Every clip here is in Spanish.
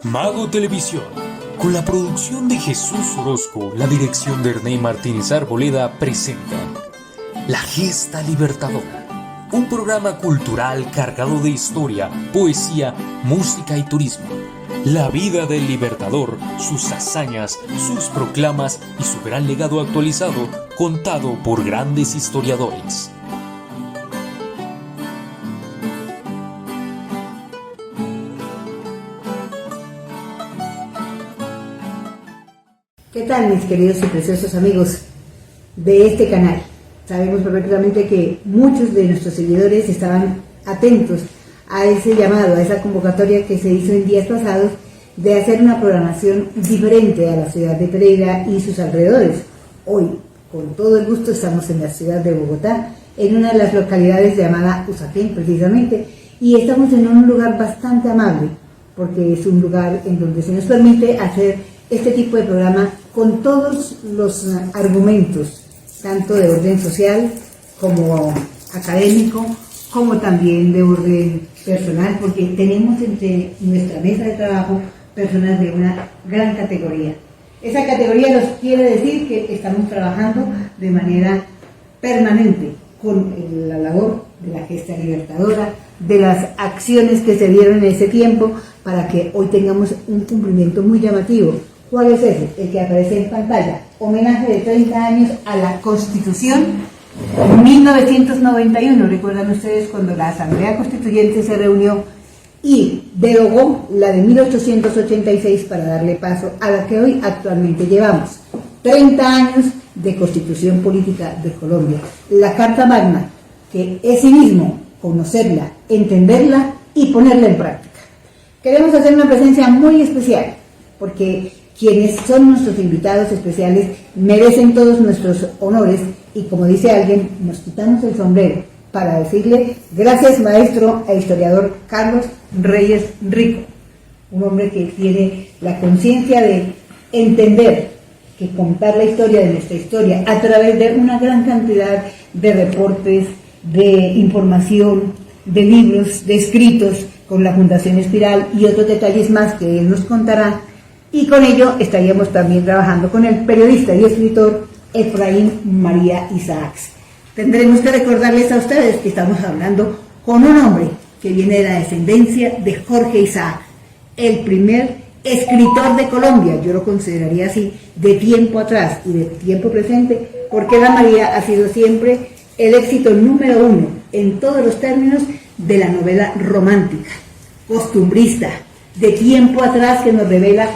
Mago Televisión, con la producción de Jesús Orozco, la dirección de Ernei Martínez Arboleda, presenta La Gesta Libertadora, un programa cultural cargado de historia, poesía, música y turismo. La vida del Libertador, sus hazañas, sus proclamas y su gran legado actualizado, contado por grandes historiadores. ¿Qué tal, mis queridos y preciosos amigos de este canal? Sabemos perfectamente que muchos de nuestros seguidores estaban atentos a ese llamado, a esa convocatoria que se hizo en días pasados de hacer una programación diferente a la ciudad de Pereira y sus alrededores. Hoy, con todo el gusto, estamos en la ciudad de Bogotá, en una de las localidades llamada Usaquén, precisamente, y estamos en un lugar bastante amable, porque es un lugar en donde se nos permite hacer este tipo de programa con todos los argumentos, tanto de orden social como académico, como también de orden personal, porque tenemos entre nuestra mesa de trabajo personas de una gran categoría. Esa categoría nos quiere decir que estamos trabajando de manera permanente con la labor de la Gesta Libertadora, de las acciones que se dieron en ese tiempo para que hoy tengamos un cumplimiento muy llamativo. ¿Cuál es ese? El que aparece en pantalla. Homenaje de 30 años a la Constitución 1991. ¿Recuerdan ustedes cuando la Asamblea Constituyente se reunió y derogó la de 1886 para darle paso a la que hoy actualmente llevamos? 30 años de Constitución Política de Colombia. La Carta Magna, que es sí mismo conocerla, entenderla y ponerla en práctica. Queremos hacer una presencia muy especial, porque quienes son nuestros invitados especiales merecen todos nuestros honores y, como dice alguien, nos quitamos el sombrero para decirle gracias, maestro e historiador Carlos Reyes Rico, un hombre que tiene la conciencia de entender que contar la historia de nuestra historia a través de una gran cantidad de reportes, de información, de libros, de escritos con la Fundación Espiral y otros detalles más que él nos contará. Y con ello estaríamos también trabajando con el periodista y escritor Efraín María Isaacs. Tendremos que recordarles a ustedes que estamos hablando con un hombre que viene de la descendencia de Jorge Isaac, el primer escritor de Colombia, yo lo consideraría así, de tiempo atrás y de tiempo presente, porque Eva María ha sido siempre el éxito número uno en todos los términos de la novela romántica, costumbrista, de tiempo atrás, que nos revela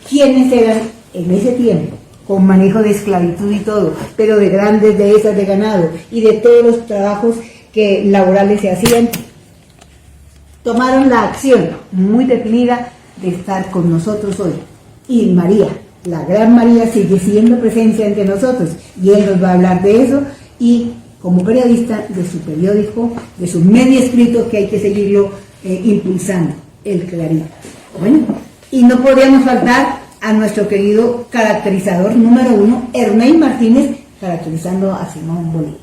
quiénes eran en ese tiempo, con manejo de esclavitud y todo, pero de grandes dehesas de ganado y de todos los trabajos que laborales se hacían, tomaron la acción muy definida de estar con nosotros hoy. Y María, la gran María, sigue siendo presencia entre nosotros, y él nos va a hablar de eso, y como periodista de su periódico, de su medio escrito, que hay que seguirlo impulsando, El Clarín. Bueno, y no podríamos faltar a nuestro querido caracterizador número uno, Ernei Martínez, caracterizando a Simón Bolívar.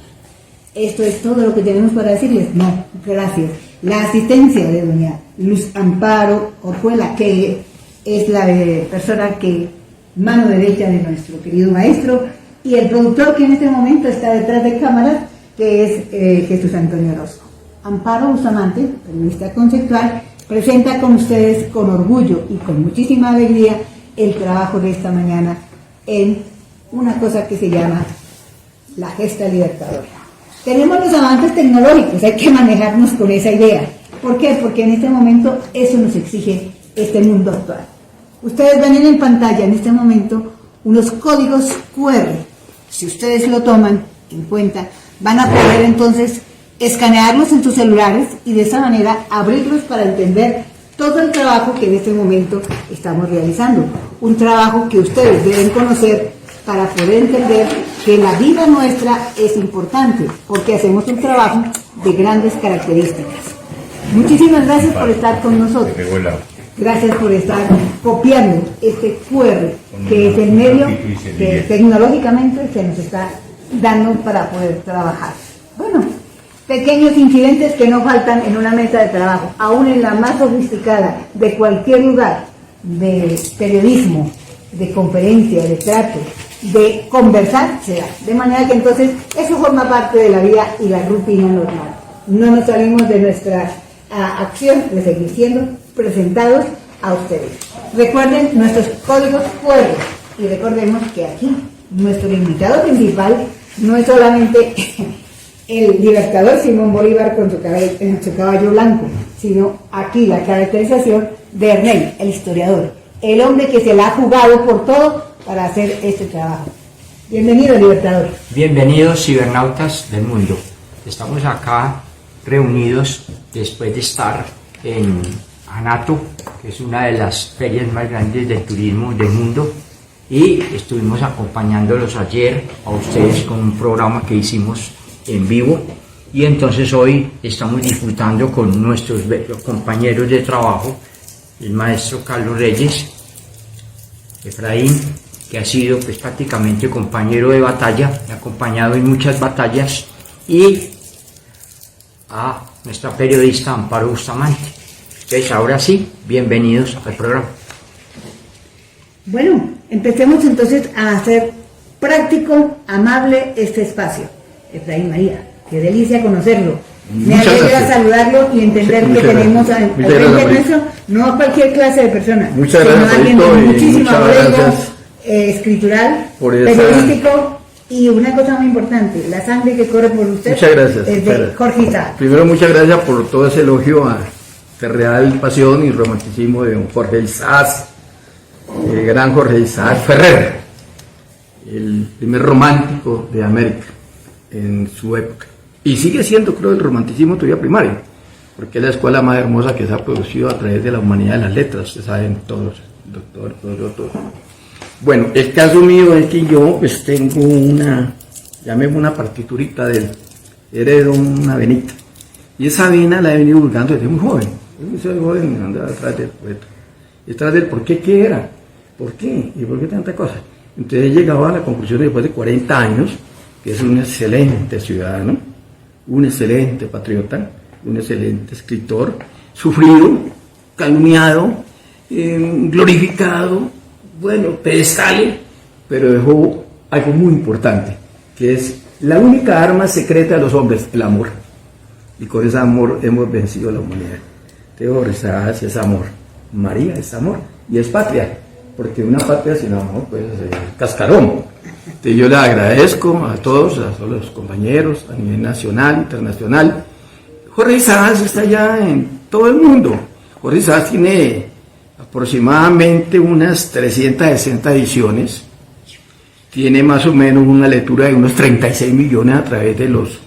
Esto es todo lo que tenemos para decirles. No, gracias. La asistencia de doña Luz Amparo Orjuela, que es la persona que, mano derecha de nuestro querido maestro, y el productor que en este momento está detrás de cámaras, que es Jesús Antonio Orozco. Amparo Bustamante, periodista conceptual, presenta con ustedes con orgullo y con muchísima alegría el trabajo de esta mañana en una cosa que se llama la Gesta Libertadora. Tenemos los avances tecnológicos, hay que manejarnos con esa idea. ¿Por qué? Porque en este momento eso nos exige este mundo actual. Ustedes ven en pantalla en este momento unos códigos QR. Si ustedes lo toman en cuenta, van a poder entonces escanearlos en sus celulares y de esa manera abrirlos para entender todo el trabajo que en este momento estamos realizando. Un trabajo que ustedes deben conocer para poder entender que la vida nuestra es importante, porque hacemos un trabajo de grandes características. Muchísimas gracias por estar con nosotros. Gracias por estar copiando este QR, que es el medio que tecnológicamente se nos está dando para poder trabajar. Bueno, pequeños incidentes que no faltan en una mesa de trabajo, aún en la más sofisticada de cualquier lugar, de periodismo, de conferencia, de trato, de conversar, se da. De manera que entonces eso forma parte de la vida y la rutina normal. No nos salimos de nuestra acción de seguir siendo presentados a ustedes. Recuerden nuestros códigos QR y recordemos que aquí nuestro invitado principal no es solamente el libertador Simón Bolívar con su caballo blanco, sino aquí la caracterización de Ernei, el historiador, el hombre que se la ha jugado por todo para hacer este trabajo. Bienvenido, libertador. Bienvenidos, cibernautas del mundo. Estamos acá reunidos después de estar en Anato, que es una de las ferias más grandes del turismo del mundo, y estuvimos acompañándolos ayer a ustedes con un programa que hicimos en vivo, y entonces hoy estamos disfrutando con nuestros compañeros de trabajo, el maestro Carlos Reyes, Efraín, que ha sido pues prácticamente compañero de batalla, me ha acompañado en muchas batallas, y a nuestra periodista Amparo Bustamante. Entonces ahora sí, bienvenidos al programa. Bueno, empecemos entonces a hacer práctico, amable este espacio. Efraín María, qué delicia conocerlo. Me alegra saludarlo y entender que tenemos al frente nuestro no a cualquier clase de persona, muchas sino gracias, a alguien de muchísimo gracias escritural, periodístico, y una cosa muy importante, la sangre que corre por usted es de Jorge Isaac. Primero, muchas gracias por todo ese elogio a real pasión y romanticismo de don Jorge Isaac, el gran Jorge Isaac Ferrer, el primer romántico de América en su época. Y sigue siendo, creo, el romanticismo todavía primario, porque es la escuela más hermosa que se ha producido a través de la humanidad de las letras, ustedes saben todos, doctor, todo. Bueno, el caso mío es que yo pues tengo una partiturita de él, heredo una venita, y esa vena la he venido buscando desde muy joven. Ese joven andaba atrás del poeta, detrás del por qué, qué era, por qué y por qué tanta cosa. Entonces he llegado a la conclusión después de 40 años que es un excelente ciudadano, un excelente patriota, un excelente escritor, sufrido, calumniado, glorificado, bueno, pedestal, pero dejó algo muy importante, que es la única arma secreta de los hombres, el amor. Y con ese amor hemos vencido a la humanidad. Teorizada es amor, María es amor y es patria, porque una patria sin amor pues es cascarón. Entonces yo le agradezco a todos los compañeros a nivel nacional, internacional. Jorge Isaac está ya en todo el mundo. Jorge Isaac tiene aproximadamente unas 360 ediciones, tiene más o menos una lectura de unos 36 millones a través de los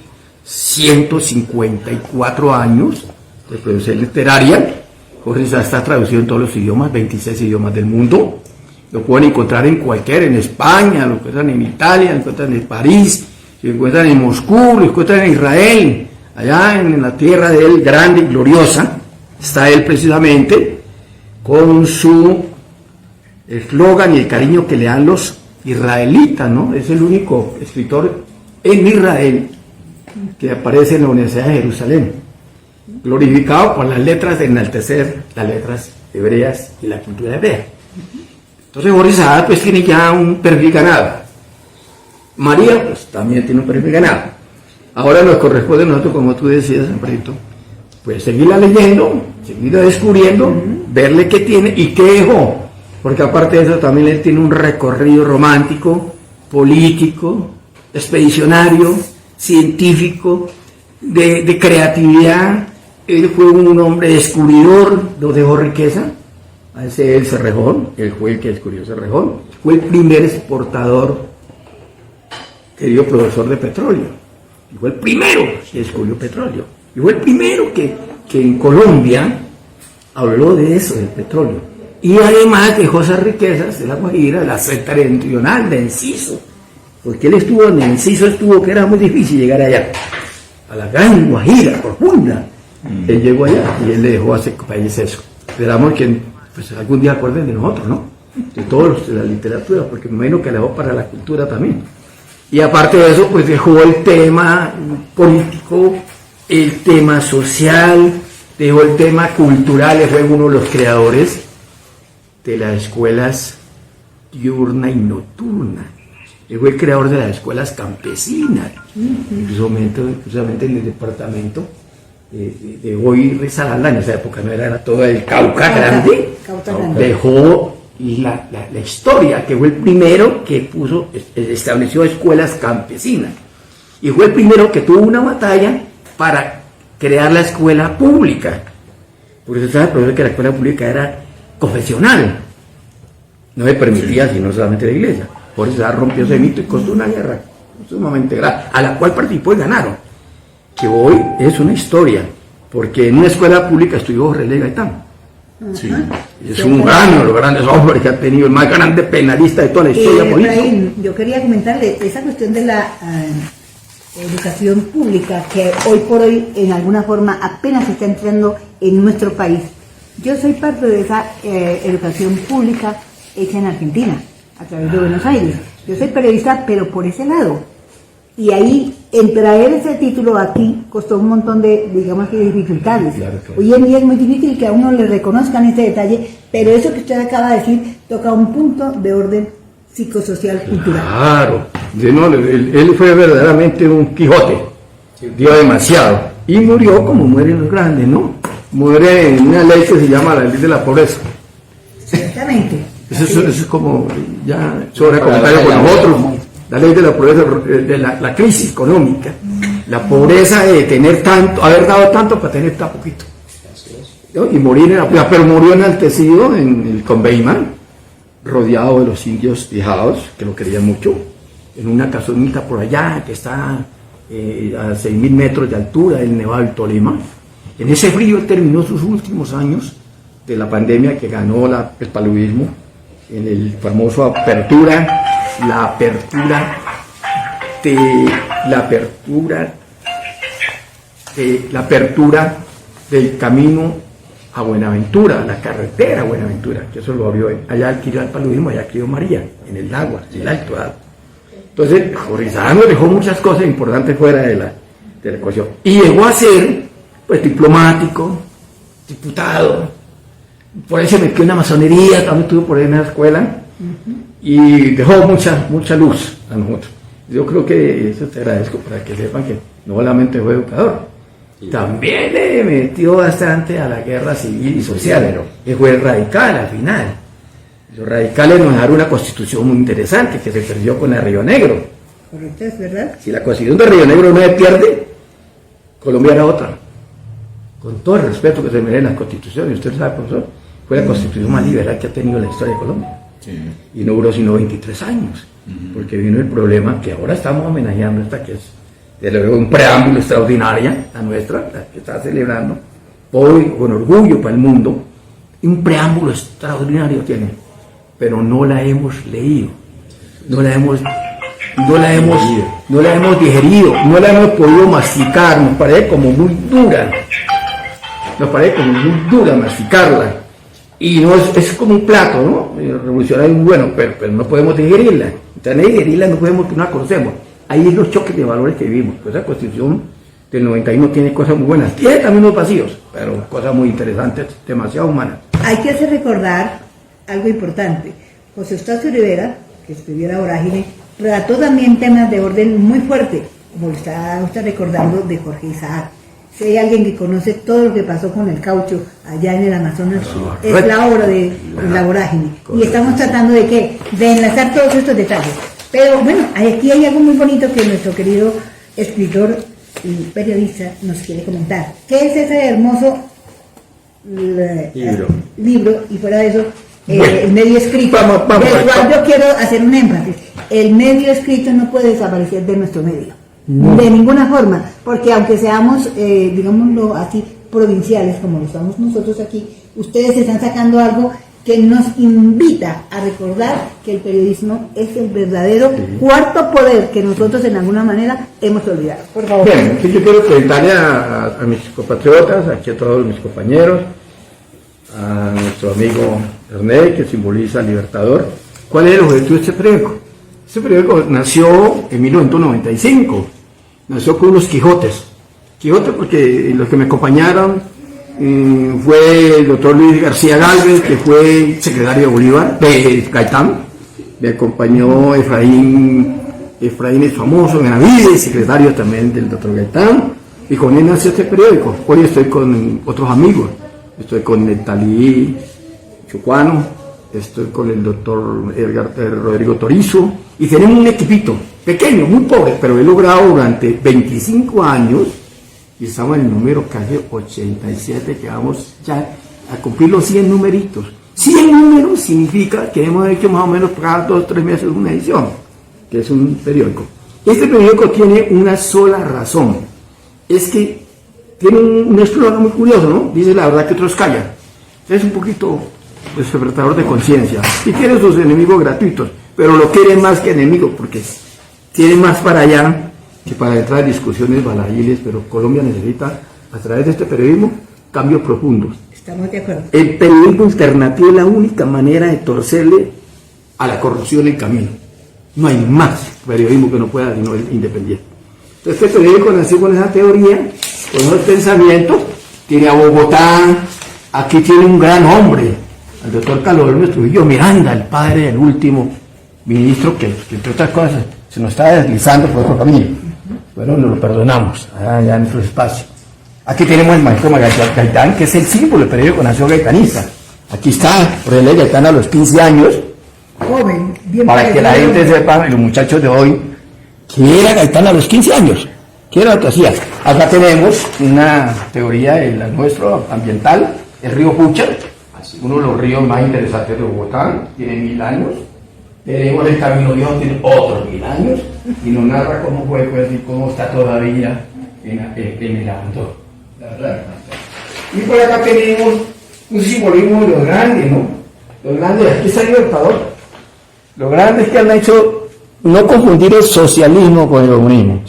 154 años de producción literaria. Jorge Isaac está traducido en todos los idiomas, 26 idiomas del mundo. Lo pueden encontrar en en España, lo encuentran en Italia, lo encuentran en París, lo encuentran en Moscú, lo encuentran en Israel, allá en la tierra de él, grande y gloriosa. Está él precisamente con su eslogan y el cariño que le dan los israelitas, ¿no? Es el único escritor en Israel que aparece en la Universidad de Jerusalén, glorificado por las letras de enaltecer las letras hebreas y la cultura hebrea. Entonces Jorge Isaac pues tiene ya un perfil ganado. María pues también tiene un perfil ganado. Ahora nos corresponde a nosotros, como tú decías, Amparito, pues seguirla leyendo, seguirla descubriendo, verle qué tiene y qué dejó. Porque aparte de eso también él tiene un recorrido romántico, político, expedicionario, científico, de creatividad. Él fue un hombre descubridor, nos dejó riqueza. A ese el Cerrejón, él fue el que descubrió Cerrejón, fue el primer exportador, querido profesor de petróleo, y fue el primero que descubrió petróleo, y fue el primero que en Colombia habló de eso, del petróleo, y además dejó esas riquezas de la Guajira, la septentrional de Enciso, porque él estuvo en Enciso, que era muy difícil llegar allá, a la gran Guajira profunda. Él llegó allá y él le dejó a ese país eso. Esperamos que pues algún día acuerden de nosotros, ¿no? De todos los de la literatura, porque me imagino que le dejó para la cultura también. Y aparte de eso, pues dejó el tema político, el tema social, dejó el tema cultural, él fue uno de los creadores de las escuelas diurna y nocturna. Él fue el creador de las escuelas campesinas, inclusivamente en el departamento de hoy Risaralda. En esa época no era todo el Cauca grande. Dejó la historia, que fue el primero que estableció escuelas campesinas, y fue el primero que tuvo una batalla para crear la escuela pública. Por eso estaba el problema, que la escuela pública era confesional, no se permitía sino solamente la iglesia. Por eso se rompió ese mito y costó una guerra sumamente grave, a la cual participó y ganaron, que hoy es una historia, porque en una escuela pública estudió Jorge Luis Gaitán. Sí. Es un gran, uno de los grandes hombres que ha tenido, el más grande penalista de toda la historia política. Efraín, yo quería comentarle esa cuestión de la educación pública, que hoy por hoy en alguna forma apenas está entrando en nuestro país. Yo soy parte de esa educación pública hecha en Argentina, a través de Buenos Aires. Yo soy periodista, pero por ese lado. Y ahí, en traer ese título aquí, costó un montón de, digamos que, dificultades. Claro. Hoy en día es muy difícil que a uno le reconozcan ese detalle, pero eso que usted acaba de decir toca un punto de orden psicosocial, cultural. Claro. Él fue verdaderamente un Quijote. Dio demasiado. Y murió como mueren los grandes, ¿no? Muere en una ley que se llama la ley de la pobreza. Exactamente. Eso es como ya sobre comentario con nosotros. La ley de la pobreza, de la crisis económica, la pobreza de tener tanto, haber dado tanto para tener tan poquito, ¿no? Y morir en la pobreza, pero murió enaltecido con Beimán, rodeado de los indios dejados, que lo querían mucho, en una casonita por allá, que está a 6.000 metros de altura, el Nevado del Tolima. En ese frío él terminó sus últimos años de la pandemia que ganó el paludismo, en el famoso la apertura del camino a Buenaventura, la carretera a Buenaventura, que eso lo abrió allá adquirió el paludismo, allá adquirió María, en el agua, en el Alto Agua. Entonces, Orizaba nos dejó muchas cosas importantes fuera de la ecuación. Y llegó a ser, pues, diplomático, diputado, por ahí se metió en la masonería, también estuvo por ahí en la escuela, y dejó mucha luz a nosotros. Yo creo que eso te agradezco, para que sepan que no solamente fue educador, también le metió bastante a la guerra civil y social, pero que fue radical al final. Los radicales nos dejaron una constitución muy interesante que se perdió con la Río Negro. Correcto, es verdad. Si la constitución de Río Negro no se pierde, Colombia era otra. Con todo el respeto que se merecen las constituciones, usted sabe, profesor, fue la constitución más liberal que ha tenido la historia de Colombia. Sí. Y no duró sino 23 años, porque vino el problema que ahora estamos homenajeando, esta que es desde luego un preámbulo extraordinaria, la nuestra, la que está celebrando hoy con orgullo para el mundo. Un preámbulo extraordinario tiene, pero no la hemos leído, no la hemos digerido, no la hemos podido masticar, nos parece como muy dura masticarla. Y no es como un plato, ¿no? Revolucionario muy bueno, pero no podemos digerirla. Entonces, digerirla no podemos, no la conocemos. Ahí es los choques de valores que vivimos. Pues esa Constitución del 91 tiene cosas muy buenas, tiene también unos vacíos, pero cosas muy interesantes, demasiado humanas. Hay que hacer recordar algo importante. José Eustacio Rivera, que escribió La Vorágine, trató también temas de orden muy fuerte, como lo está usted recordando de Jorge Isaac. Si hay alguien que conoce todo lo que pasó con el caucho allá en el Amazonas, es la obra de La Vorágine. Y estamos tratando de ¿qué? De enlazar todos estos detalles. Pero bueno, aquí hay algo muy bonito que nuestro querido escritor y periodista nos quiere comentar. ¿Qué es ese hermoso libro? Y fuera de eso, el medio escrito, del cual yo quiero hacer un énfasis. El medio escrito no puede desaparecer de nuestro medio. No. De ninguna forma, porque aunque seamos, digámoslo así, provinciales, como lo estamos nosotros aquí, ustedes están sacando algo que nos invita a recordar que el periodismo es el verdadero cuarto poder que nosotros en alguna manera hemos olvidado. Por favor. Bien, yo quiero preguntarle a mis compatriotas, aquí a todos mis compañeros, a nuestro amigo Ernest, que simboliza al Libertador, ¿cuál es el objetivo de este periódico? Este periódico nació en 1995, nació con unos Quijotes porque los que me acompañaron fue el doctor Luis García Gálvez, que fue secretario de Bolívar, de Gaitán. Me acompañó Efraín es famoso, Benavides, secretario también del doctor Gaitán. Y con él nació este periódico. Hoy estoy con otros amigos. Estoy con Netalí Chocuano, estoy con el doctor Rodrigo Torizo. Y tenemos un equipito pequeño, muy pobre, pero he logrado durante 25 años, y estamos en el número casi 87, que vamos ya a cumplir los 100 numeritos. 100 números significa que hemos hecho más o menos cada 2 o 3 meses una edición, que es un periódico. Este periódico tiene una sola razón, es que tiene un eslogan muy curioso, ¿no? Dice la verdad que otros callan. Es un poquito despertador de conciencia y tiene sus enemigos gratuitos, pero lo quieren más que enemigos porque tiene más para allá que para entrar en discusiones balahiles. Pero Colombia necesita, a través de este periodismo, cambios profundos. Estamos de acuerdo. El periodismo alternativo es la única manera de torcerle a la corrupción el camino. No hay más periodismo que no pueda, sino el independiente. Entonces, este periódico nació con esa teoría, con esos pensamientos. Tiene a Bogotá, aquí tiene un gran hombre, el doctor Carlos Olmos Trujillo Miranda, el padre del último ministro, que entre otras cosas se nos está deslizando por otro camino. Bueno, lo perdonamos, allá en nuestro espacio. Aquí tenemos el maestro Gaitán, que es el símbolo del periódico Nación Gaitanista. Aquí está René Gaitán a los 15 años, Joven, bien para que la gente sepa, y los muchachos de hoy, que era Gaitán a los 15 años. ¿Qué era lo que hacía? Acá tenemos una teoría del nuestro ambiental, el río Pucha, uno de los ríos más interesantes de Bogotá, tiene 1000 años. Tenemos el Camino Viejo, tiene otros 1000 años, y nos narra cómo fue, pues, y cómo está todavía en el abandono. Y por acá tenemos un simbolismo de los grandes, ¿no? Los grandes, aquí está el Libertador. Lo grande es que han hecho no confundir el socialismo con el comunismo.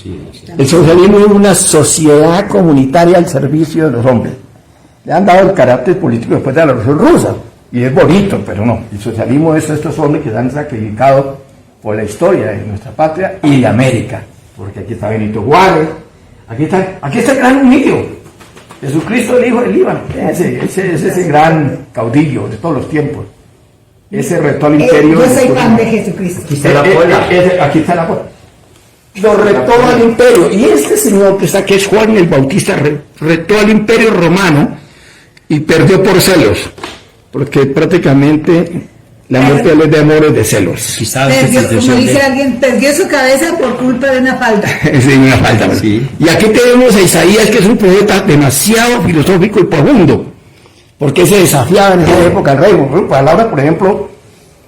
El socialismo es una sociedad comunitaria al servicio de los hombres. Le han dado el carácter político después de la Revolución Rusa, y es bonito, pero no. El socialismo es estos hombres que se han sacrificado por la historia de nuestra patria y de América, porque aquí está Benito Juárez, aquí está el gran humillo, Jesucristo, el hijo del Líbano. Ese es ese gran caudillo de todos los tiempos. Ese retó al imperio. Yo soy fan de Jesucristo. Aquí está la bola. Aquí está la bola. Lo retó al imperio. Y este señor que está aquí es Juan el Bautista, retó al imperio romano y perdió por celos, porque prácticamente la muerte de los demonios de celos. Como dice alguien, perdió su cabeza por culpa de una falda. Sí, una falda. Sí. Y aquí tenemos a Isaías, que es un poeta demasiado filosófico y profundo, porque se desafiaba en esa época el rey. Palabras, por ejemplo,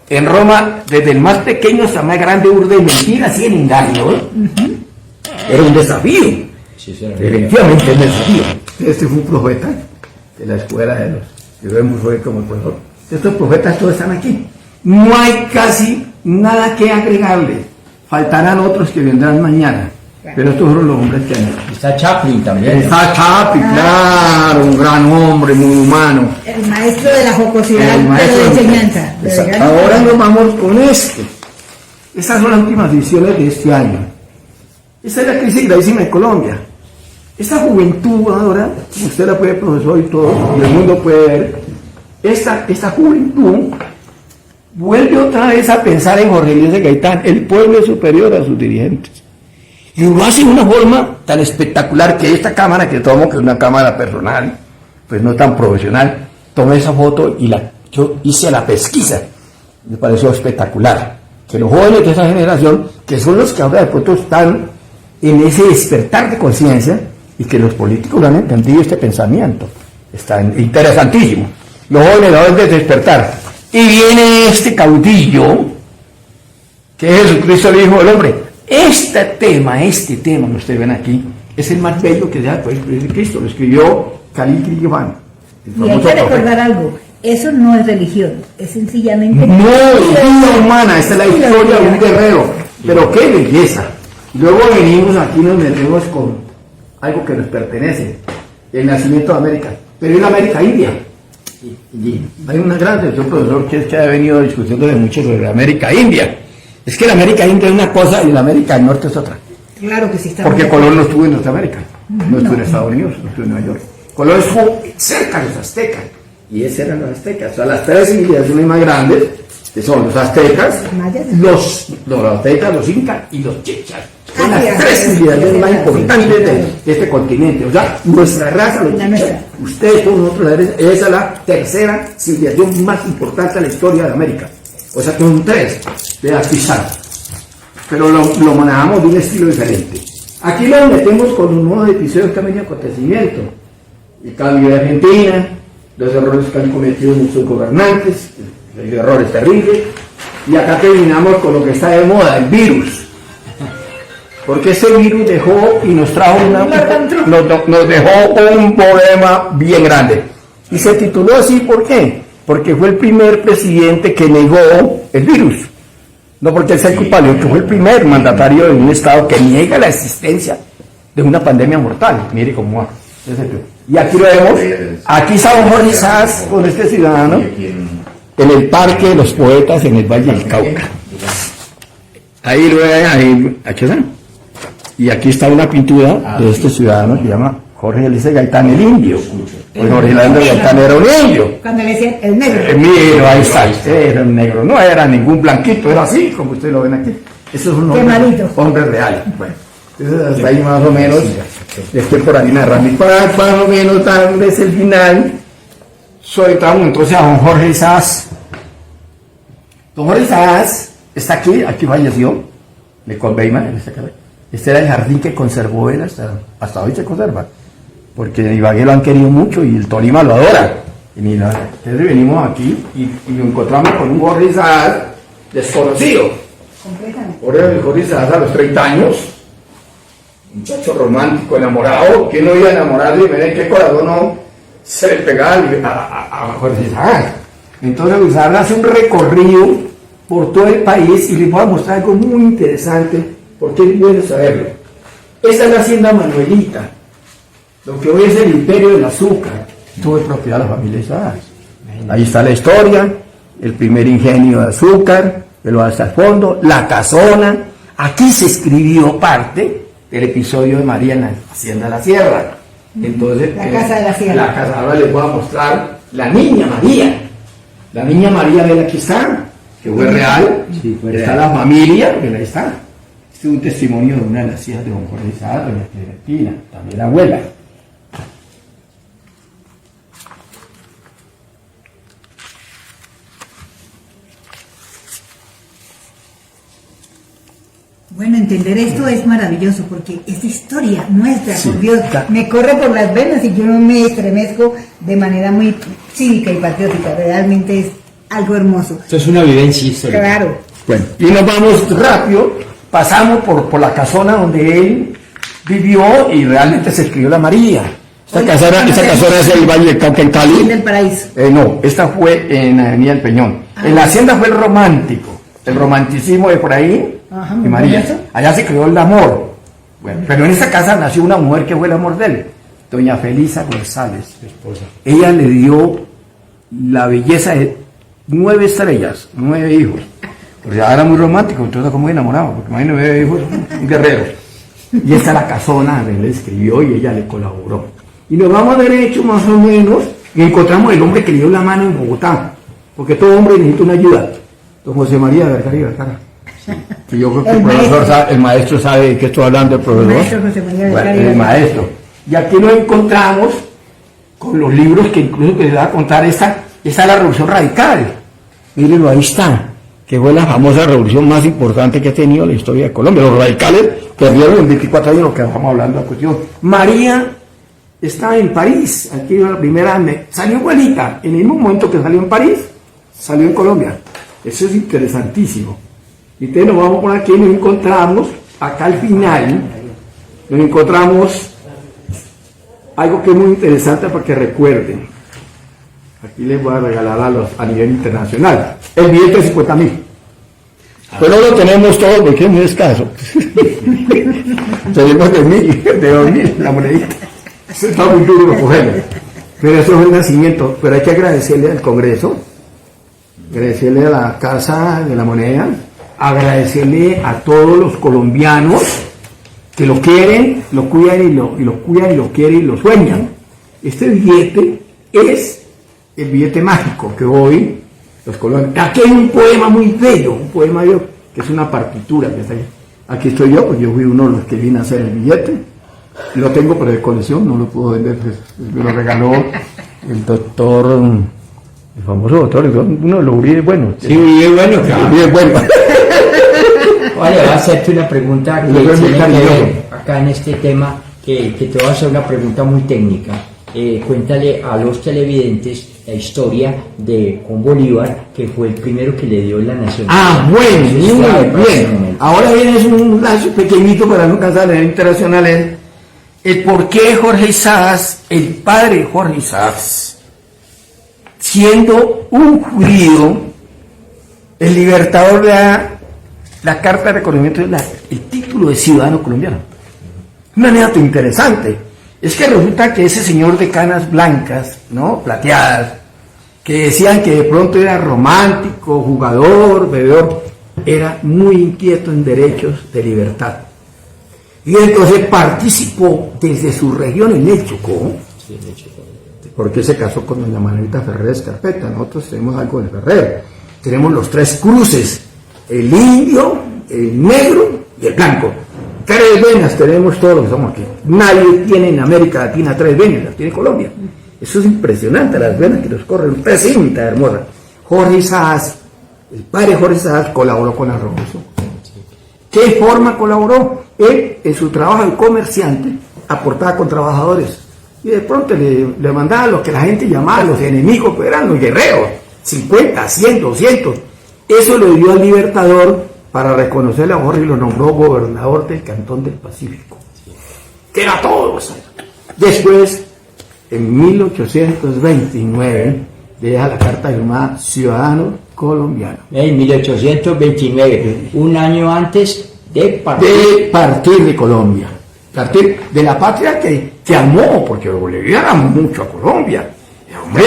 en Roma, desde el más pequeño hasta el más grande, urde mentiras y en engaños. Era un desafío. Definitivamente un desafío. Este fue un profeta de la escuela de los que vemos hoy como el profesor. Estos profetas todos están aquí. No hay casi nada que agregarle. Faltarán otros que vendrán mañana. Pero estos fueron los hombres que han hecho. Está Chaplin también. Está Chaplin, claro, un gran hombre, muy humano. El maestro de la jocosidad, de la enseñanza. Ahora nos vamos con este. Estas son las últimas ediciones de este año. Esta es la crisis gravísima de Colombia. Esta juventud ahora, usted la puede, profesor, y todo, y el mundo puede ver, esta juventud vuelve otra vez a pensar en Jorge Eliezer Gaitán. El pueblo es superior a sus dirigentes. Y lo hace de una forma tan espectacular que esta cámara que tomo, que es una cámara personal, pues no tan profesional, tomé esa foto y yo hice la pesquisa. Me pareció espectacular. Que los jóvenes de esa generación, que son los que ahora de pronto están en ese despertar de conciencia, y que los políticos han entendido este pensamiento. Está interesantísimo. Los jóvenes ahora de despertar. Y viene este caudillo, que es Jesucristo, el Hijo del Hombre. Este tema que ustedes ven aquí, es el más bello que da pues, Cristo. Lo escribió Khalil Gibran. Y hay que recordar algo. Eso no es religión, es sencillamente... No, es vida humana. Esta es la historia de un guerrero. Pero qué belleza. Luego venimos aquí, nos metemos con algo que nos pertenece, el nacimiento de América, pero es la América India. Y hay una gran tradición, profesor, que ha venido discutiendo de mucho sobre la América India. Es que la América India es una cosa y la América del Norte es otra. Claro que sí está. Porque Colón no estuvo en Norteamérica, no estuvo en Estados Unidos, no estuvo en Nueva York. Colón estuvo cerca de los aztecas, y esos eran los aztecas. O sea, las tres civilizaciones más grandes, que son los aztecas, los aztecas, los incas y los chichas. Son las tres civilizaciones más importantes de este continente. O sea, nuestra raza, los chichas, ustedes todos nosotros, esa es la tercera civilización más importante de la historia de América. O sea, que son tres de aquí están. Pero lo manejamos de un estilo diferente. Aquí lo metemos con un nuevo episodio que ha venido acontecimiento. El cambio de Argentina, los errores que han cometido muchos gobernantes, los errores terribles. Y acá terminamos con lo que está de moda, el virus. Porque ese virus dejó y nos trajo nos dejó un problema bien grande. Y se tituló así, ¿por qué? Porque fue el primer presidente que negó el virus. No porque él sea el culpable, porque fue el primer mandatario de un estado que niega la existencia de una pandemia mortal. Mire cómo va. Y aquí lo vemos, aquí está don Jorge Sass con este ciudadano en el Parque de los Poetas en el Valle del Cauca. Ahí lo ven, ahí está. Y aquí está una pintura de este ciudadano que se llama Jorge Eliezer Gaitán el Indio. Pues Jorge Eliezer Gaitán era un indio. Cuando le decían el negro. Mira, ahí está, era un negro, no era ningún blanquito, era así, como ustedes lo ven aquí. Eso es un hombre real. Bueno, entonces hasta ahí más o menos, estoy por ahí narrando. Y más o menos tal vez el final, soltamos entonces a don Jorge Sass. Don Jorge Sass está aquí falleció, de Colbeima, en esta casa. Este era el jardín que conservó él, hasta hoy se conserva, porque en Ibagué lo han querido mucho y el Tolima lo adora. Y mira, entonces venimos aquí y nos encontramos con un Jorge Sass desconocido. Por el Jorge Sass a los 30 años, un muchacho romántico, enamorado, que no iba a enamorarle y miren qué corazón no se le pegaba a Jorge Sass. Entonces Luis Sass hace un recorrido por todo el país y les voy a mostrar algo muy interesante. Porque es bueno saberlo. Esta es la hacienda Manuelita, lo que hoy es el imperio del azúcar, todo es propiedad de la familia Sass. Ahí está la historia, el primer ingenio de azúcar, que lo va hasta el fondo, la casona. Aquí se escribió parte del episodio de María en la hacienda de la sierra. Entonces, la casa de la sierra. La casa, ahora les voy a mostrar la niña María. La niña María, ven, aquí está, que fue real. Sí, fue está real. La familia, ven, ahí está. Este es un testimonio de una de las hijas de don Jorge Sass, doña Clementina, también la abuela. Bueno, entender esto es maravilloso porque es historia nuestra, sí, por Dios, me corre por las venas y yo me estremezco de manera muy cívica y patriótica, realmente es algo hermoso. Esto es una vivencia histórica. Claro. Bueno, y nos vamos rápido. Pasamos por la casona donde él vivió y realmente se escribió la María. Esta casona es el Valle del Cauca en Cali. ¿En el Paraíso? No, esta fue en Avenida del Peñón. En la hacienda fue el romántico, el romanticismo de por ahí. Ajá, y María. Allá se creó el amor. Bueno, pero en esta casa nació una mujer que fue el amor de él, doña Felisa González, su esposa. Ella le dio la belleza de 9 estrellas, 9 hijos. Porque era muy romántico, entonces estaba muy enamorado, porque imagínate 9 hijos, un guerrero. Y esta es la casona donde él escribió y ella le colaboró. Y nos vamos derecho más o menos y encontramos el hombre que le dio la mano en Bogotá, porque todo hombre necesita una ayuda. Don José María de Vergara y Vergara. Sí. Yo creo que el maestro sabe de qué estoy hablando, el profesor. El maestro José María de Vergara y Vergara. El maestro. Y aquí nos encontramos con los libros que incluso que les va a contar esta es la Revolución Radical. Mírenlo, ahí está. Que fue la famosa revolución más importante que ha tenido la historia de Colombia. Los radicales perdieron en 24 años, lo que estamos hablando de la cuestión. María estaba en París, aquí la primera, salió igualita, en el mismo momento que salió en París, salió en Colombia. Eso es interesantísimo. Y entonces nos vamos por aquí y nos encontramos, acá al final, nos encontramos algo que es muy interesante para que recuerden. Aquí les voy a regalar a nivel internacional. El billete de 50.000. Pero no lo tenemos todo porque es muy escaso. Tenemos de 1.000, de 2.000, la monedita. Eso está muy duro lo cogemos. Pero eso es el nacimiento. Pero hay que agradecerle al Congreso, agradecerle a la Casa de la Moneda, agradecerle a todos los colombianos que lo quieren, lo cuidan y lo cuidan y lo quieren y lo sueñan. Este billete es el billete mágico que hoy los colombianos... Aquí hay un poema muy bello, un poema que es una partitura que está ahí. Aquí estoy yo, pues yo fui uno de los que vine a hacer el billete. Lo tengo pero de colección, no lo puedo vender, pues, me lo regaló el doctor, el famoso doctor, uno de los Uribe, bueno. Sí, Uribe, bueno, claro. Uribe, bueno. Vale, voy a hacerte una pregunta que tiene que ver acá en este tema, que te voy a hacer una pregunta muy técnica. Cuéntale a los televidentes la historia de Juan Bolívar, que fue el primero que le dio la nación. Bueno, muy bien. Ahora viene un lazo pequeñito para no cansar de internacionales. El por qué Jorge Isaacs, el padre Jorge Isaacs, siendo un judío, el libertador de la carta de reconocimiento del el título de ciudadano colombiano. Una anécdota interesante. Es que resulta que ese señor de canas blancas, ¿no? Plateadas, que decían que de pronto era romántico, jugador, bebedor, era muy inquieto en derechos de libertad. Y entonces participó desde su región en el Chocó, porque se casó con doña Manuelita Ferrer Escarpeta. Nosotros tenemos algo de Ferrer. Tenemos los tres cruces, el indio, el negro y el blanco. 3 venas tenemos todos los que estamos aquí. Nadie tiene en América Latina 3 venas, las tiene Colombia. Eso es impresionante, las venas que nos corren, precinta hermosa. Jorge Isaacs, el padre Jorge Isaacs, colaboró con la revolución. ¿Qué forma colaboró? Él, en su trabajo de comerciante, aportaba con trabajadores. Y de pronto le mandaba lo que la gente llamaba los enemigos, pues eran los guerreros, 50, 100, 200. Eso lo dio al libertador para reconocerle a Jorge y lo nombró gobernador del Cantón del Pacífico, que era todo. Después, en 1829, le deja la carta llamada Ciudadano Colombiano. En 1829, un año antes de partir de Colombia, partir de la patria que amó, porque los bolivianos amó mucho a Colombia. Hombre,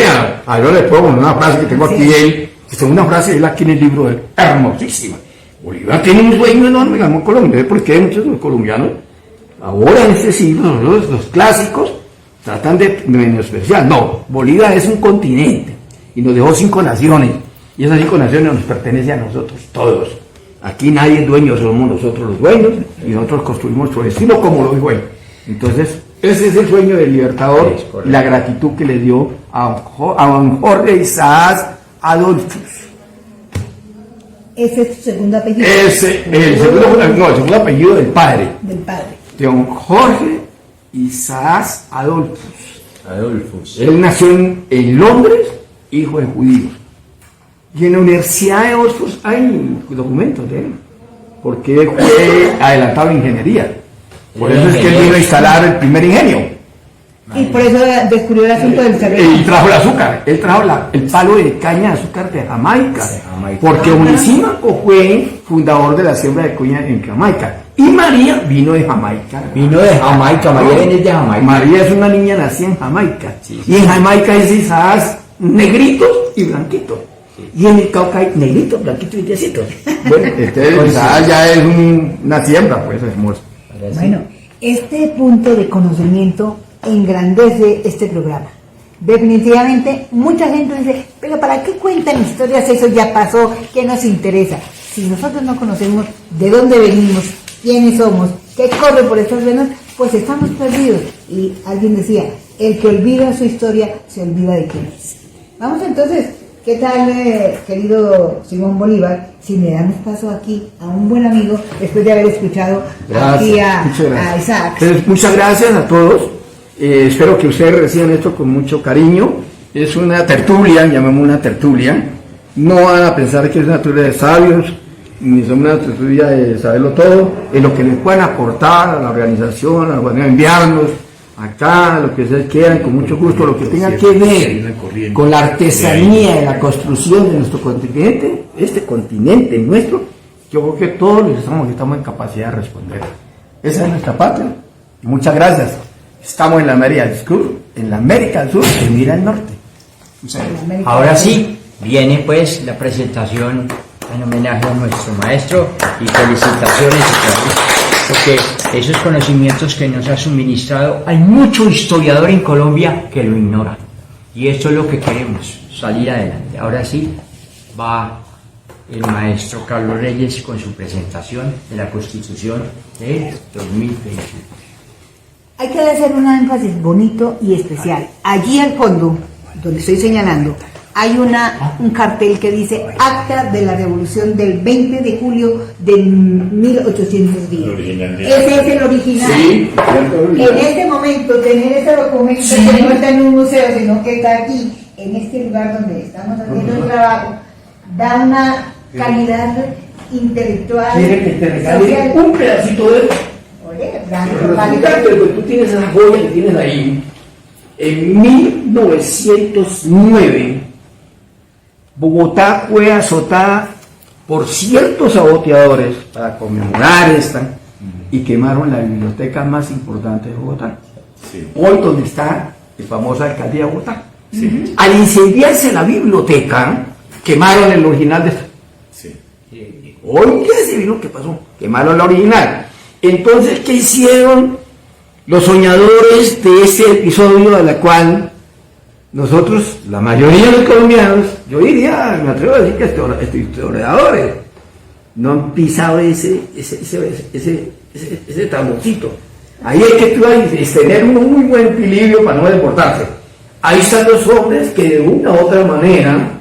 yo le pongo una frase que tengo aquí de él, que es una frase de él aquí en el libro de él, hermosísima. Bolívar tiene un sueño enorme, ganó Colombia, porque hay muchos colombianos, ahora en este siglo, los clásicos, tratan de menospreciar. No, Bolívar es un continente, y nos dejó 5 naciones, y esas 5 naciones nos pertenecen a nosotros todos. Aquí nadie es dueño, somos nosotros los dueños, y nosotros construimos nuestro destino como lo dijo él. Entonces, ese es el sueño del libertador, y la gratitud que le dio a Jorge Isaacs Adolphus. ¿Ese es tu segundo apellido? El segundo apellido del padre. Del padre. Don Jorge Isaacs Adolphus. Él nació en Londres, hijo de judíos. Y en la Universidad de Oxford hay documentos de él, porque él fue adelantado en ingeniería. Por eso es que él vino a instalar el primer ingenio. Y por eso descubrió el asunto del cerebro. Y trajo el azúcar, él trajo el palo de caña de azúcar de Jamaica, porque Onisímaco fue fundador de la siembra de caña en Jamaica. Y María vino de Jamaica. María viene de Jamaica. María es una niña nacida en Jamaica. Sí. Y en Jamaica es Isaacs negritos y blanquitos. Sí. Y en el Cauca hay negritos, blanquitos y tiesitos. Bueno, Isaacs ya es una siembra, pues, hermoso. Bueno, este punto de conocimiento engrandece este programa. Definitivamente mucha gente dice, pero ¿para qué cuentan historias? Eso ya pasó, ¿qué nos interesa? Si nosotros no conocemos de dónde venimos, quiénes somos, qué corre por estas venas, pues estamos perdidos. Y alguien decía, el que olvida su historia se olvida de quién es. Vamos entonces, ¿qué tal, querido Simón Bolívar? Si me damos paso aquí a un buen amigo, después de haber escuchado aquí a Isaac. Entonces, muchas gracias a todos. Espero que ustedes reciban esto con mucho cariño. Es una tertulia, llamemos una tertulia. No van a pensar que es una tertulia de sabios, ni son una tertulia de saberlo todo. Es lo que les puedan aportar a la organización, a la manera de enviarnos acá, lo que ustedes quieran, con mucho gusto, lo que tenga que ver con la artesanía de la construcción de nuestro continente, este continente nuestro. Yo creo que todos los que estamos en capacidad de responder. Esa es nuestra patria. Y muchas gracias. Estamos en la América del Sur, y mira el norte. Ahora sí, viene pues la presentación en homenaje a nuestro maestro y felicitaciones. porque esos conocimientos que nos ha suministrado, hay mucho historiador en Colombia que lo ignora. Y eso es lo que queremos, salir adelante. Ahora sí, va el maestro Carlos Reyes con su presentación de la Constitución de 2021. Hay que hacer un énfasis bonito y especial. Allí al fondo, donde estoy señalando, hay un cartel que dice Acta de la Revolución del 20 de julio de 1810. Ese es el original. Sí, En este momento, tener ese documento que no está en un museo, sino que está aquí, en este lugar donde estamos haciendo el trabajo, da una calidad intelectual. Quiere que te regale un pedacito de... Oye, Resulta que tú tienes esa joya que tienes ahí. En 1909, Bogotá fue azotada por ciertos saboteadores para conmemorar esta y quemaron la biblioteca más importante de Bogotá. Sí. Hoy donde está la famosa alcaldía de Bogotá. Sí. Al incendiarse la biblioteca, quemaron el original de esta. Sí. Hoy, ¿qué se vino? ¿Qué pasó? Quemaron la original. Entonces, ¿qué hicieron los soñadores de ese episodio a la cual nosotros, la mayoría de los colombianos, yo diría, me atrevo a decir que historiadores, no han pisado ese tabloncito? Ahí hay que tener un muy buen equilibrio para no desbordarse. Ahí están los hombres que de una u otra manera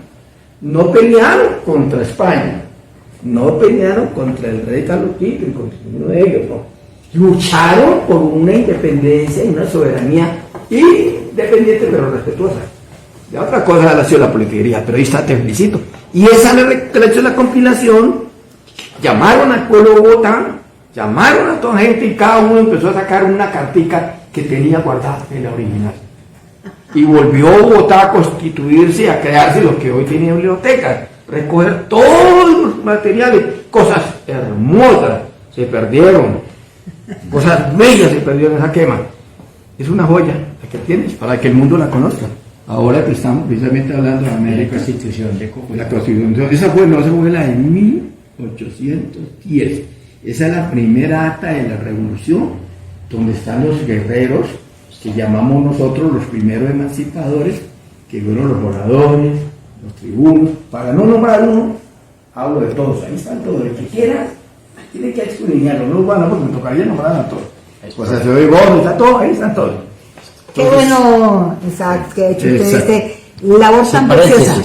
no pelearon contra España, no pelearon contra el rey Carlos V y contra ninguno de ellos, no. Lucharon por una independencia y una soberanía independiente pero respetuosa. Ya otra cosa ha sido la politiquería, pero ahí está, te felicito. Y esa es la compilación. Llamaron al pueblo de Bogotá, llamaron a toda gente y cada uno empezó a sacar una cartica que tenía guardada en la original. Y volvió Bogotá a constituirse y a crearse lo que hoy tiene biblioteca, recoger todos los materiales, cosas hermosas se perdieron, cosas bellas se perdieron en esa quema. Es una joya la que tienes para que el mundo la conozca. Ahora que estamos precisamente hablando de América, La Constitución de Cúcuta. la Constitución, esa fue la de 1810. Esa es la primera acta de la revolución, donde están los guerreros que llamamos nosotros los primeros emancipadores, que fueron los oradores, los tribunos. Para no nombrar uno, hablo de todos. Ahí están todos. El que quiera, tiene que escudriñarlo. No los van a, porque me tocaría nombrar a todos. Pues se oye vos, está todo, ahí están todos. Qué bueno, Isaac, que ha hecho usted labor tan preciosa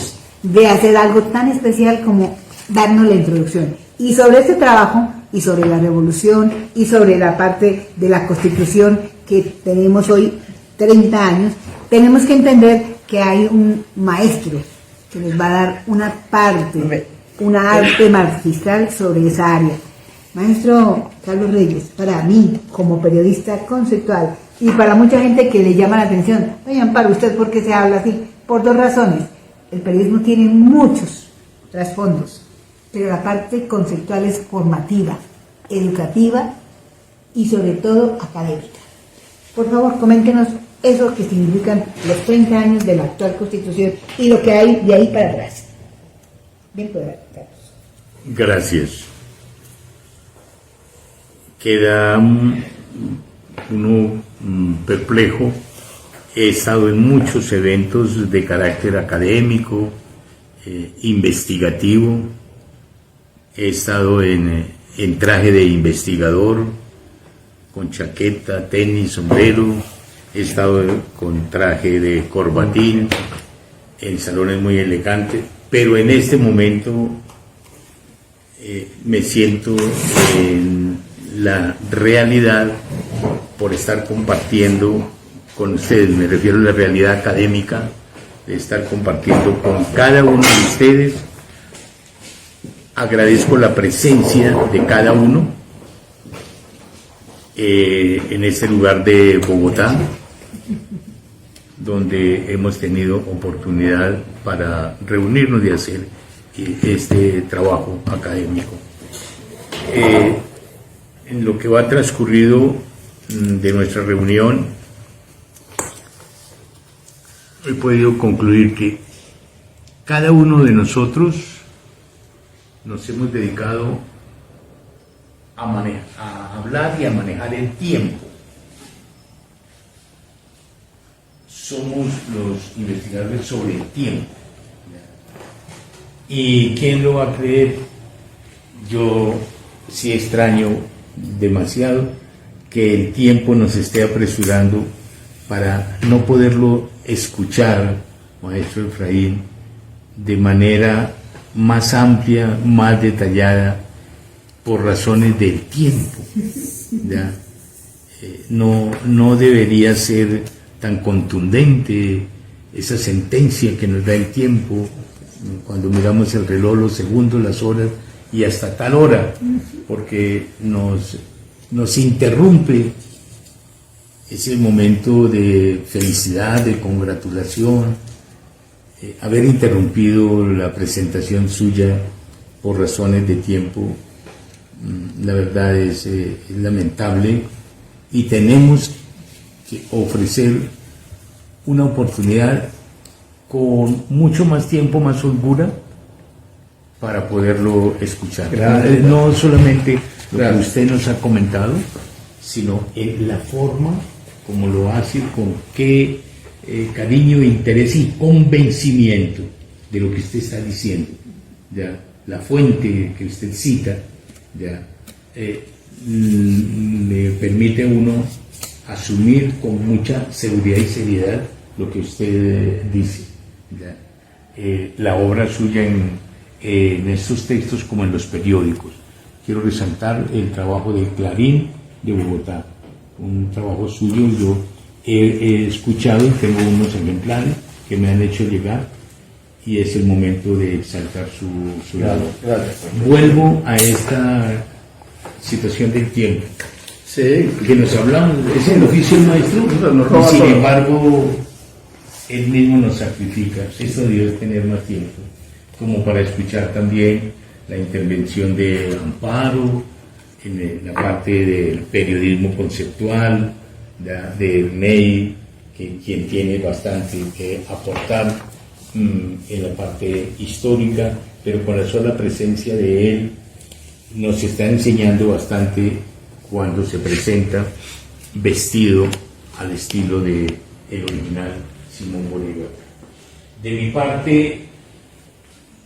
de hacer algo tan especial como darnos la introducción. Y sobre este trabajo, y sobre la revolución, y sobre la parte de la Constitución que tenemos hoy, 30 años, tenemos que entender que hay un maestro que nos va a dar una parte, una arte magistral sobre esa área. Maestro Carlos Reyes, para mí, como periodista conceptual, y para mucha gente que le llama la atención, oye, Amparo, ¿usted por qué se habla así? Por dos razones. El periodismo tiene muchos trasfondos, pero la parte conceptual es formativa, educativa y sobre todo académica. Por favor, coméntenos eso que significan los 30 años de la actual Constitución y lo que hay de ahí para atrás. Bien, pues, Carlos. Gracias. Queda uno perplejo. He estado en muchos eventos de carácter académico, investigativo. He estado en traje de investigador, con chaqueta, tenis, sombrero. He estado con traje de corbatín, en salones muy elegantes, pero en este momento me siento en la realidad por estar compartiendo con ustedes. Me refiero a la realidad académica, de estar compartiendo con cada uno de ustedes. Agradezco la presencia de cada uno en este lugar de Bogotá, donde hemos tenido oportunidad para reunirnos y hacer este trabajo académico. En lo que va transcurrido de nuestra reunión, he podido concluir que cada uno de nosotros nos hemos dedicado a hablar y a manejar el tiempo. Somos los investigadores sobre el tiempo. ¿Y quién lo va a creer? Yo sí extraño demasiado que el tiempo nos esté apresurando para no poderlo escuchar, maestro Efraín, de manera más amplia, más detallada, por razones del tiempo. ¿Ya? No debería ser tan contundente esa sentencia que nos da el tiempo cuando miramos el reloj, los segundos, las horas y hasta tal hora, porque nos interrumpe ese momento de felicidad, de congratulación. Haber interrumpido la presentación suya por razones de tiempo, la verdad es lamentable, y tenemos que ofrecer una oportunidad con mucho más tiempo, más holgura, para poderlo escuchar. Gracias. No solamente lo que Gracias. usted nos ha comentado, sino en la forma como lo hace, con qué cariño, interés y convencimiento de lo que usted está diciendo. ¿Ya? La fuente que usted cita, ¿ya? Le permite a uno asumir con mucha seguridad y seriedad lo que usted dice. ¿Ya? La obra suya en estos textos como en los periódicos. Quiero resaltar el trabajo de Clarín de Bogotá, un trabajo suyo. Yo he escuchado y tengo unos ejemplares que me han hecho llegar, y es el momento de exaltar su labor. Gracias. Vuelvo a esta situación del tiempo, Sí, que nos hablamos, es el oficio del maestro, Nos roba y sin todo. embargo él mismo nos sacrifica. Eso debió tener más tiempo, como para escuchar también la intervención de Amparo en la parte del periodismo conceptual, de Ernei, quien tiene bastante que aportar en la parte histórica, pero con la sola presencia de él nos está enseñando bastante cuando se presenta vestido al estilo de el original Simón Bolívar. De mi parte,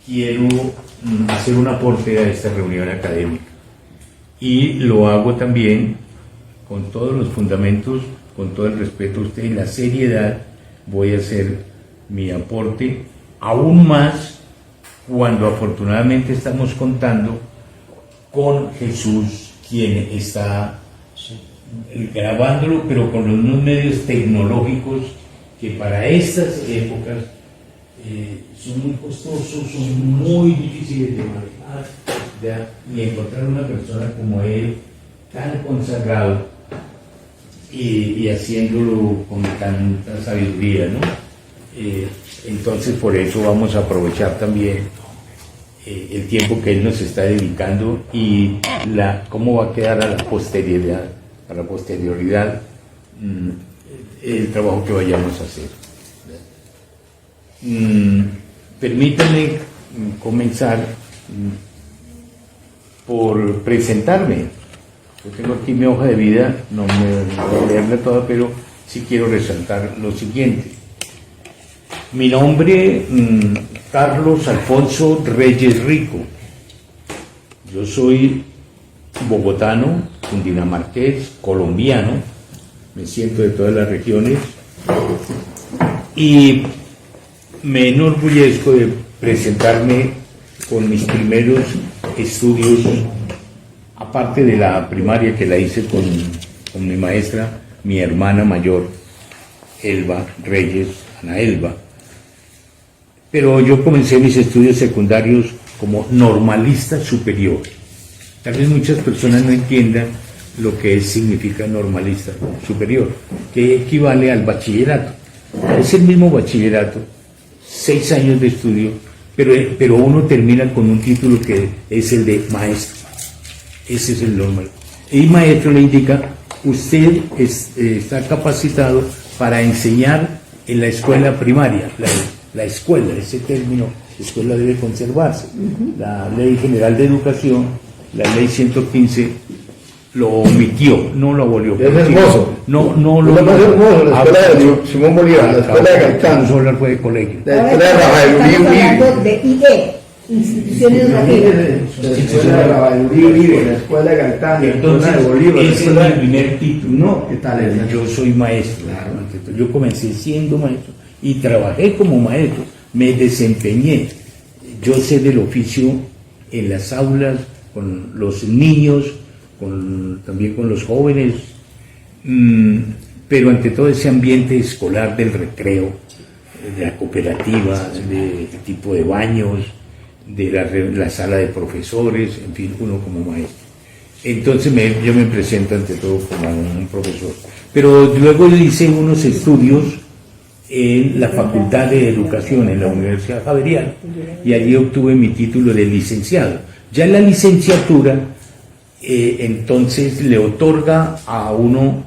quiero hacer un aporte a esta reunión académica, y lo hago también con todos los fundamentos, con todo el respeto a usted y la seriedad. Voy a hacer mi aporte, aún más cuando afortunadamente estamos contando con Jesús, quien está grabándolo, pero con los nuevos medios tecnológicos que para estas épocas son muy costosos, son muy difíciles de manejar, ¿ya? Y encontrar una persona como él, tan consagrado y haciéndolo con tanta sabiduría, ¿no? Entonces por eso vamos a aprovechar también el tiempo que él nos está dedicando, y cómo va a quedar a la posterioridad el trabajo que vayamos a hacer. Permítanme comenzar por presentarme. Yo tengo aquí mi hoja de vida, no me voy a leerla toda, pero sí quiero resaltar lo siguiente. Mi nombre, Carlos Alfonso Reyes Rico. Yo soy bogotano, cundinamarqués, colombiano, me siento de todas las regiones, y me enorgullezco de presentarme con mis primeros estudios, aparte de la primaria que la hice con mi maestra, mi hermana mayor, Elba Reyes, Ana Elba. Pero yo comencé mis estudios secundarios como normalista superior. Tal vez muchas personas no entiendan lo que significa normalista superior, que equivale al bachillerato. Es el mismo bachillerato, 6 años de estudio, pero uno termina con un título que es el de maestro. Ese es el normal. Y maestro le indica, usted está capacitado para enseñar en la escuela primaria. La escuela, ese término, escuela debe conservarse. La Ley General de Educación, la Ley 115, lo omitió, no lo abolió. Es hermoso. No Lo más hermoso, la escuela de Simón Bolívar, la escuela de Gaitán, Solo fue de colegio. la Ahora escuela de Rafael estamos Uribe hablando de IE, instituciones educativas. la escuela de Rafael Uribe, la escuela de Gaitán, la Entonces, escuela de Bolívar, la ese es escuela mi de... primer título. No, ¿qué tal es? Yo soy maestro. Ante todo. Yo comencé siendo maestro y trabajé como maestro, me desempeñé. Yo sé del oficio en las aulas, con los niños, también con los jóvenes, pero ante todo ese ambiente escolar del recreo, de la cooperativa, de tipo de baños, de la sala de profesores, en fin, uno como maestro. Entonces yo me presento ante todo como un profesor. Pero luego hice unos estudios en la Facultad de Educación en la Universidad Javeriana y allí obtuve mi título de licenciado. Ya en la licenciatura entonces le otorga a uno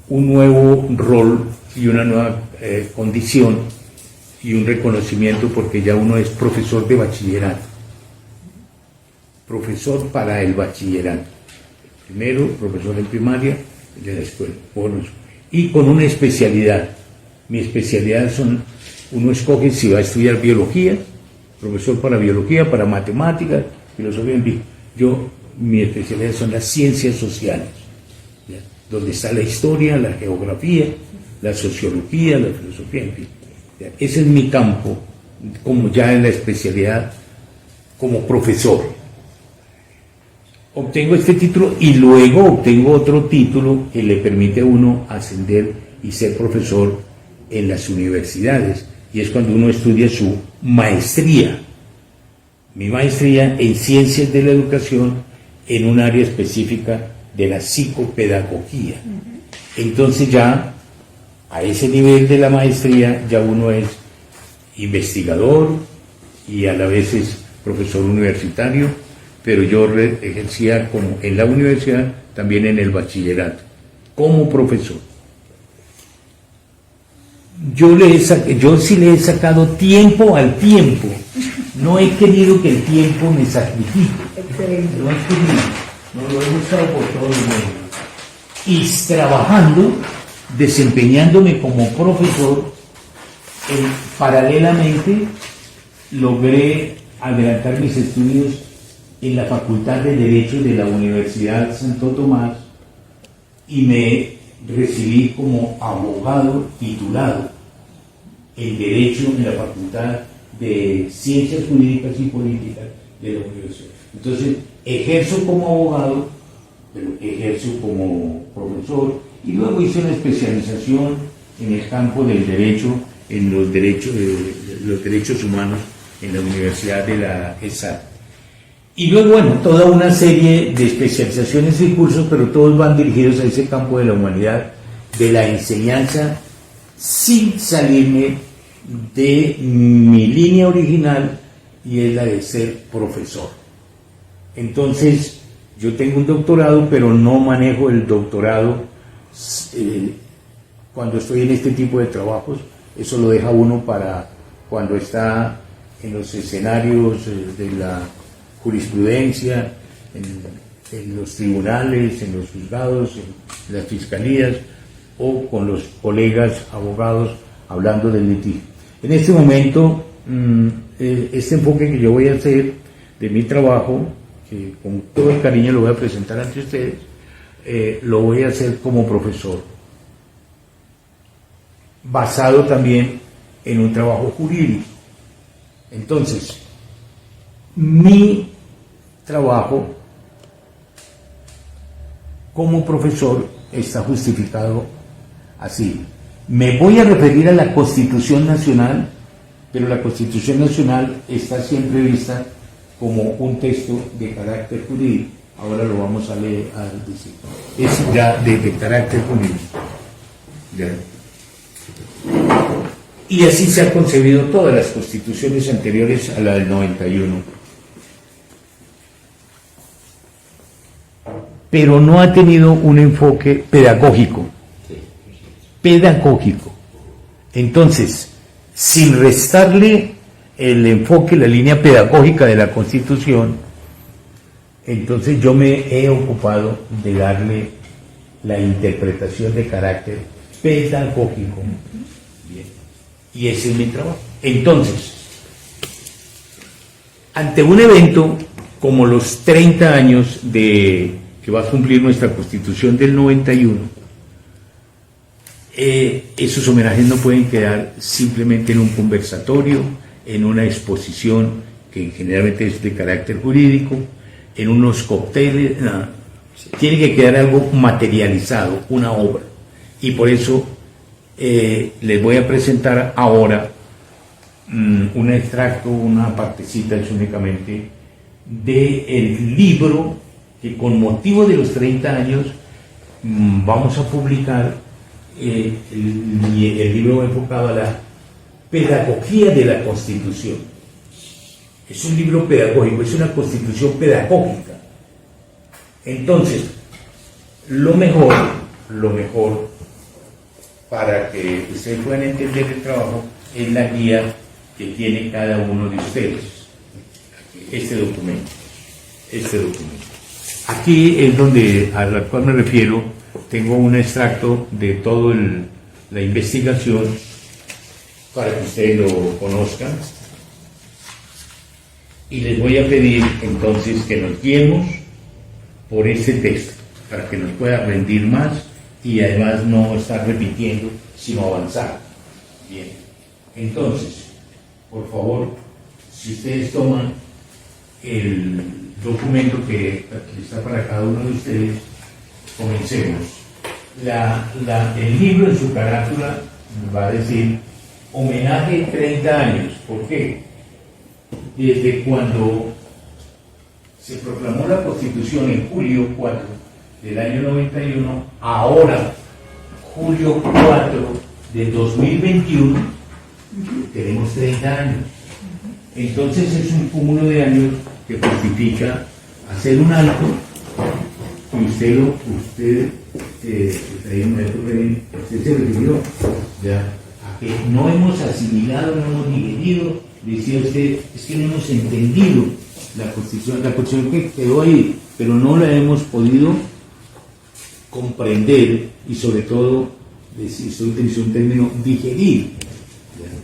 un nuevo rol y una nueva condición y un reconocimiento porque ya uno es profesor de bachillerato, profesor para el bachillerato. Primero, profesor en primaria de la escuela, y con una especialidad. Mi especialidad uno escoge si va a estudiar biología, profesor para biología, para matemáticas, filosofía, en fin. Mi especialidad son las ciencias sociales, ¿ya? Donde está la historia, la geografía, la sociología, la filosofía, en fin. ¿Ya? Ese es mi campo, como ya en la especialidad como profesor. Obtengo este título y luego obtengo otro título que le permite a uno ascender y ser profesor en las universidades, y es cuando uno estudia su maestría. Mi maestría en Ciencias de la Educación en un área específica de la psicopedagogía. Entonces ya a ese nivel de la maestría ya uno es investigador y a la vez es profesor universitario, pero yo ejercía como en la universidad, también en el bachillerato, como profesor. Yo sí le he sacado tiempo al tiempo. No he querido que el tiempo me sacrifique. Excelente. Lo he querido, no lo he buscado por todos los medios. Y trabajando, desempeñándome como profesor, paralelamente logré adelantar mis estudios en la Facultad de Derecho de la Universidad Santo Tomás y me recibí como abogado titulado en Derecho en la Facultad de Ciencias Jurídicas y Políticas de la universidad. Entonces, ejerzo como abogado, pero ejerzo como profesor, y luego hice una especialización en el campo del derecho, en los derechos humanos en la Universidad de la ESAT. Y luego, bueno, toda una serie de especializaciones y cursos, pero todos van dirigidos a ese campo de la humanidad, de la enseñanza, sin salirme de mi línea original, y es la de ser profesor. Entonces, yo tengo un doctorado, pero no manejo el doctorado cuando estoy en este tipo de trabajos. Eso lo deja uno para cuando está en los escenarios de la jurisprudencia, en los tribunales, en los juzgados, en las fiscalías, o con los colegas abogados hablando del litigio. En este momento, este enfoque que yo voy a hacer de mi trabajo, que con todo el cariño lo voy a presentar ante ustedes, lo voy a hacer como profesor, basado también en un trabajo jurídico. Entonces, mi trabajo como profesor está justificado así. Me voy a referir a la Constitución Nacional, pero la Constitución Nacional está siempre vista como un texto de carácter jurídico. Ahora lo vamos a leer, a decir. Es ya de carácter jurídico. Ya. Y así se han concebido todas las constituciones anteriores a la del 91. Pero no ha tenido un enfoque pedagógico. Pedagógico. Entonces, sin restarle el enfoque, la línea pedagógica de la Constitución, Entonces yo me he ocupado de darle la interpretación de carácter pedagógico. Bien. Y ese es mi trabajo. Entonces, ante un evento como los 30 años de que va a cumplir nuestra Constitución del 91, esos homenajes no pueden quedar simplemente en un conversatorio, en una exposición que generalmente es de carácter jurídico, en unos cócteles, no. Tiene que quedar algo materializado, una obra. Y por eso les voy a presentar ahora un extracto, una partecita es únicamente del libro que con motivo de los 30 años vamos a publicar. El libro enfocado a la pedagogía de la Constitución. Es un libro pedagógico, es una constitución pedagógica. Entonces, lo mejor para que ustedes puedan entender el trabajo es la guía que tiene cada uno de ustedes. Este documento. Aquí es donde, al cual me refiero, tengo un extracto de toda la investigación para que ustedes lo conozcan. Y les voy a pedir entonces que nos guiemos por este texto, para que nos pueda rendir más y además no estar repitiendo, sino avanzar. Bien. Entonces, por favor, si ustedes toman el documento que está para cada uno de ustedes, comencemos. El libro en su carátula va a decir homenaje 30 años. ¿Por qué? Desde cuando se proclamó la Constitución en julio 4 del año 91, ahora, julio 4 de 2021, tenemos 30 años. Entonces es un cúmulo de años que justifica hacer un alto, y usted se refirió ya a que no hemos asimilado, no hemos digerido. Decía usted, es que no hemos entendido la Constitución que quedó ahí, pero no la hemos podido comprender y sobre todo, si usted utilizó un término, digerir,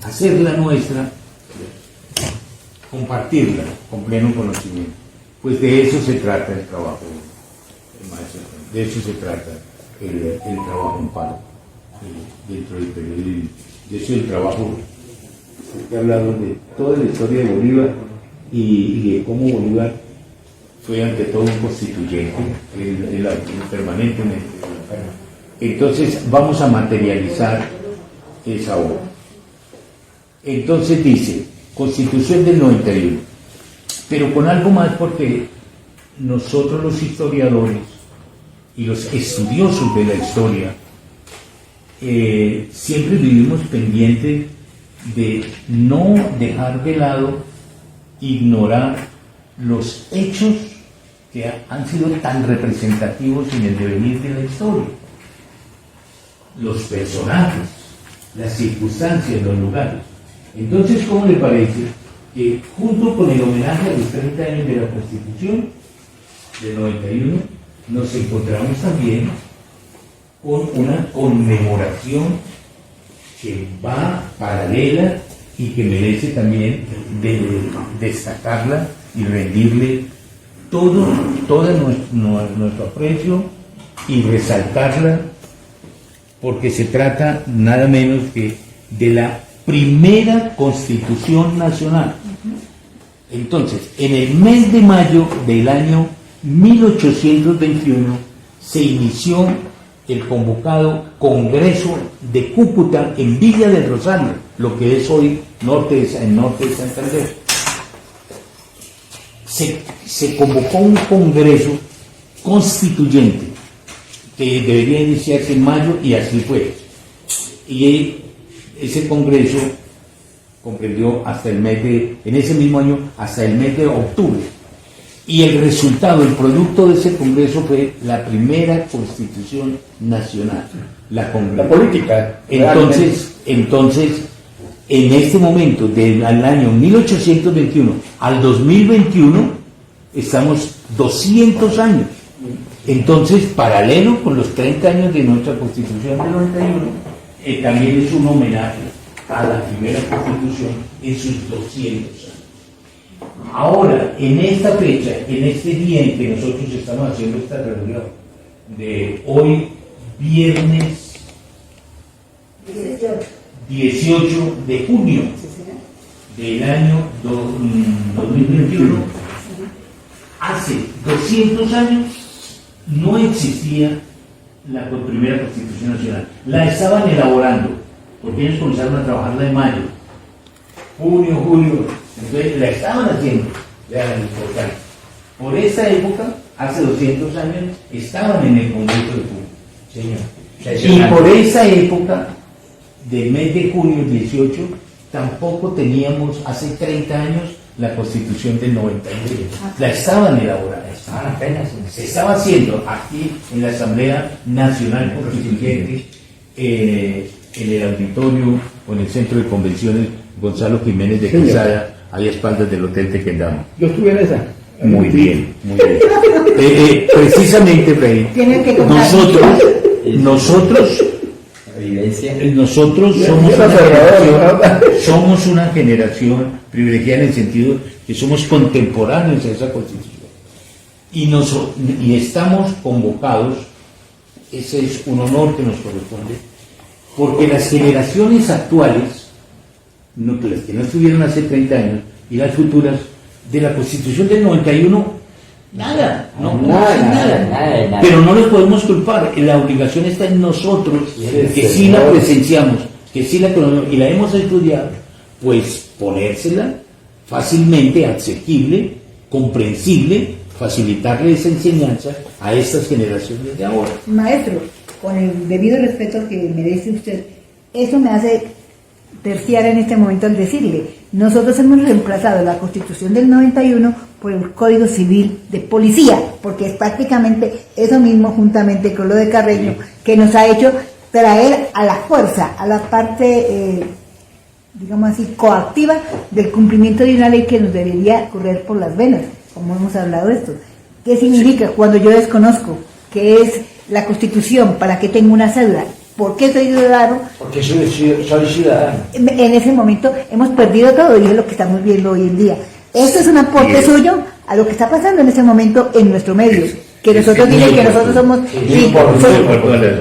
hacerla nuestra, compartirla con pleno conocimiento. Pues de eso se trata el trabajo, maestro, de eso se trata el trabajo en paro dentro del periodismo. De eso el trabajo, he hablado de toda la historia de Bolívar y de cómo Bolívar fue ante todo un constituyente, permanentemente. Entonces vamos a materializar esa obra. Entonces dice, Constitución del 91, pero con algo más, porque nosotros los historiadores y los estudiosos de la historia siempre vivimos pendientes de no dejar de lado, ignorar los hechos que han sido tan representativos en el devenir de la historia, los personajes, las circunstancias, los lugares. Entonces, ¿cómo le parece que junto con el homenaje a los 30 años de la Constitución del 91 nos encontramos también con una conmemoración que va paralela y que merece también destacarla y rendirle todo nuestro aprecio y resaltarla, porque se trata nada menos que de la primera Constitución Nacional. Entonces, en el mes de mayo del año 1821 se inició el convocado Congreso de Cúcuta en Villa del Rosario, lo que es hoy el norte de Santander. Se convocó un Congreso constituyente que debería iniciarse en mayo, y así fue. Y ese Congreso comprendió hasta el mes en ese mismo año, hasta el mes de octubre. Y el resultado, el producto de ese Congreso fue la primera Constitución Nacional, la política. Entonces, en este momento, del año 1821 al 2021, estamos 200 años. Entonces, paralelo con los 30 años de nuestra Constitución del 91, también es un homenaje a la primera Constitución en sus 200 años. Ahora, en esta fecha, en este día en que nosotros estamos haciendo esta reunión, de hoy, viernes 18 de junio del año 2021, hace 200 años no existía la primera Constitución Nacional. La estaban elaborando, porque ellos comenzaron a trabajarla en mayo, junio, julio. Entonces la estaban haciendo, vean lo importante. Por esa época, hace 200 años, estaban en el Congreso de Junio. Señor. Y por esa época, del mes de junio 18, tampoco teníamos, hace 30 años, la Constitución del 91. La estaban elaborando, estaban apenas, se estaba haciendo aquí en la Asamblea Nacional Constituyente, en el auditorio o en el Centro de Convenciones Gonzalo Jiménez de Quesada, a espaldas del Hotel Tequendama. Yo estuve en esa. Muy bien, muy bien. Precisamente, Freddy, nosotros somos una generación privilegiada en el sentido que somos contemporáneos a esa Constitución. Y estamos convocados, ese es un honor que nos corresponde, porque las generaciones actuales, las que no estuvieron hace 30 años, y las futuras, de la Constitución del 91, nada. Pero no les podemos culpar, la obligación está en nosotros, que sí la presenciamos, que sí la conocemos y la hemos estudiado, pues ponérsela fácilmente, asequible, comprensible, facilitarle esa enseñanza a estas generaciones de ahora. Maestro, con el debido respeto que merece usted, eso me hace terciar en este momento al decirle, nosotros hemos reemplazado la Constitución del 91 por el Código Civil de Policía, porque es prácticamente eso mismo, juntamente con lo de Carreño, que nos ha hecho traer a la fuerza, a la parte, digamos así, coactiva del cumplimiento de una ley que nos debería correr por las venas, como hemos hablado de esto. ¿Qué significa cuando yo desconozco qué es la Constitución, para qué tengo una cédula? ¿Por qué soy ciudadano? Porque soy ciudadano. En ese momento hemos perdido todo y es lo que estamos viendo hoy en día. Esto es un aporte suyo a lo que está pasando en ese momento en nuestro medio. Que nosotros dicen que nosotros somos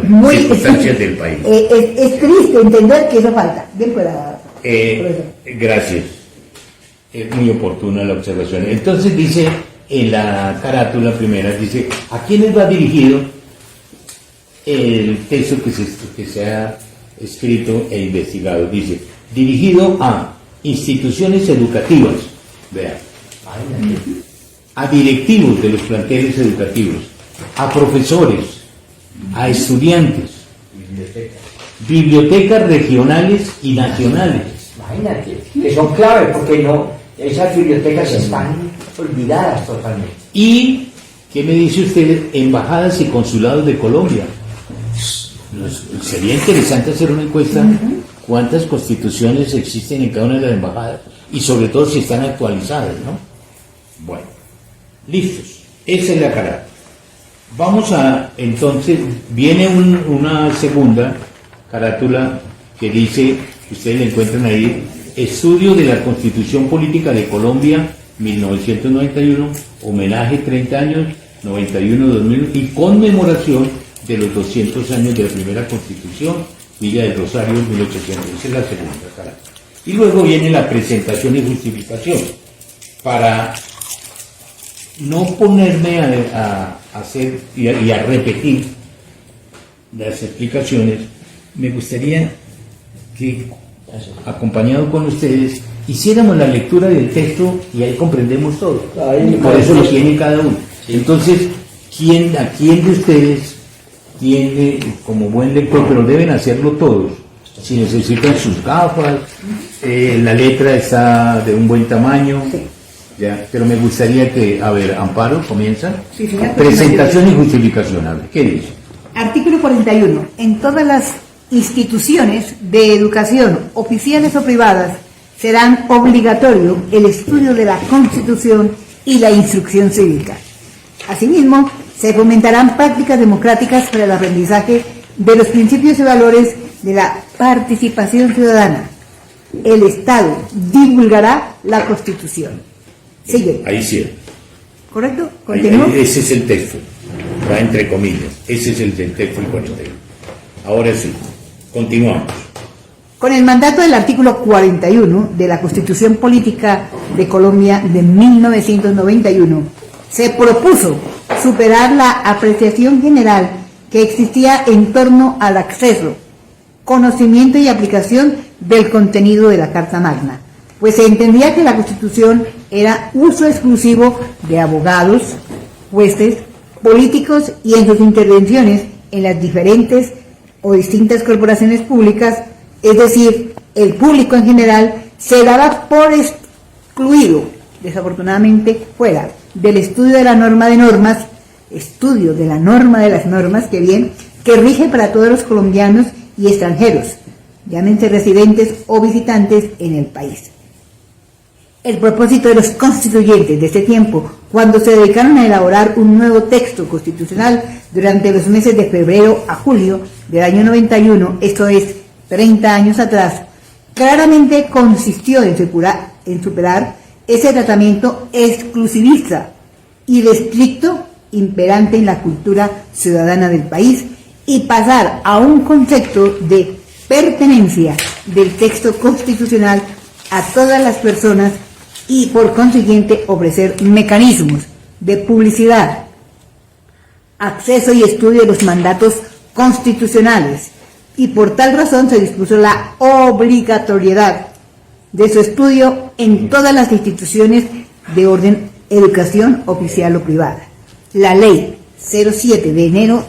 muy circunstancias del país. Es triste entender que eso falta. Bien, gracias. Es muy oportuna la observación. Entonces dice en la carátula primera, dice, ¿a quiénes va dirigido el texto que se ha escrito e investigado? Dice, dirigido a instituciones educativas, vean, a directivos de los planteles educativos, a profesores, a estudiantes, bibliotecas regionales y nacionales. Imagínate, que son clave porque esas bibliotecas están olvidadas totalmente. Y, ¿qué me dice usted? Embajadas y consulados de Colombia. Sería interesante hacer una encuesta, cuántas constituciones existen en cada una de las embajadas y sobre todo si están actualizadas, ¿no? Bueno, listos, esa es la carátula. Vamos a, entonces, viene una segunda carátula que dice, ustedes la encuentran ahí, Estudio de la Constitución Política de Colombia 1991, homenaje 30 años, 91-2000 y conmemoración de los 200 años de la primera Constitución, Villa del Rosario, 1800. Esa es la segunda carátula. Y luego viene la presentación y justificación. Para no ponerme a hacer y a repetir las explicaciones, me gustaría que, acompañado con ustedes, hiciéramos la lectura del texto y ahí comprendemos todo. Por eso lo tiene cada uno. Entonces, ¿a quién de ustedes tiene como buen lector? Pero deben hacerlo todos. Si necesitan sus gafas, la letra está de un buen tamaño. Ya, pero me gustaría que, a ver, Amparo, comienza. Sí, señor. Presentación y justificación. A ver, ¿qué dice? Artículo 41. En todas las instituciones de educación, oficiales o privadas, serán obligatorio el estudio de la Constitución y la instrucción cívica. Asimismo, se fomentarán prácticas democráticas para el aprendizaje de los principios y valores de la participación ciudadana. El Estado divulgará la Constitución. Sigue. Ahí sí. ¿Correcto? Ahí, ¿Continúo? ese es el texto. Va entre comillas. Ese es el del texto del 41. Ahora sí. Continuamos. Con el mandato del artículo 41 de la Constitución Política de Colombia de 1991, se propuso superar la apreciación general que existía en torno al acceso, conocimiento y aplicación del contenido de la Carta Magna, pues se entendía que la Constitución era uso exclusivo de abogados, jueces, políticos y en sus intervenciones en las diferentes o distintas corporaciones públicas, es decir, el público en general, se daba por excluido, desafortunadamente, fuera del estudio de la norma de normas, estudio de la norma de las normas, que bien, que rige para todos los colombianos y extranjeros, llámense residentes o visitantes en el país. El propósito de los constituyentes de este tiempo, cuando se dedicaron a elaborar un nuevo texto constitucional durante los meses de febrero a julio del año 91, esto es, 30 años atrás, claramente consistió en superar ese tratamiento exclusivista y restricto imperante en la cultura ciudadana del país y pasar a un concepto de pertenencia del texto constitucional a todas las personas y por consiguiente ofrecer mecanismos de publicidad, acceso y estudio de los mandatos constitucionales, y por tal razón se dispuso la obligatoriedad de su estudio en todas las instituciones de orden educación oficial o privada. La ley 07 de enero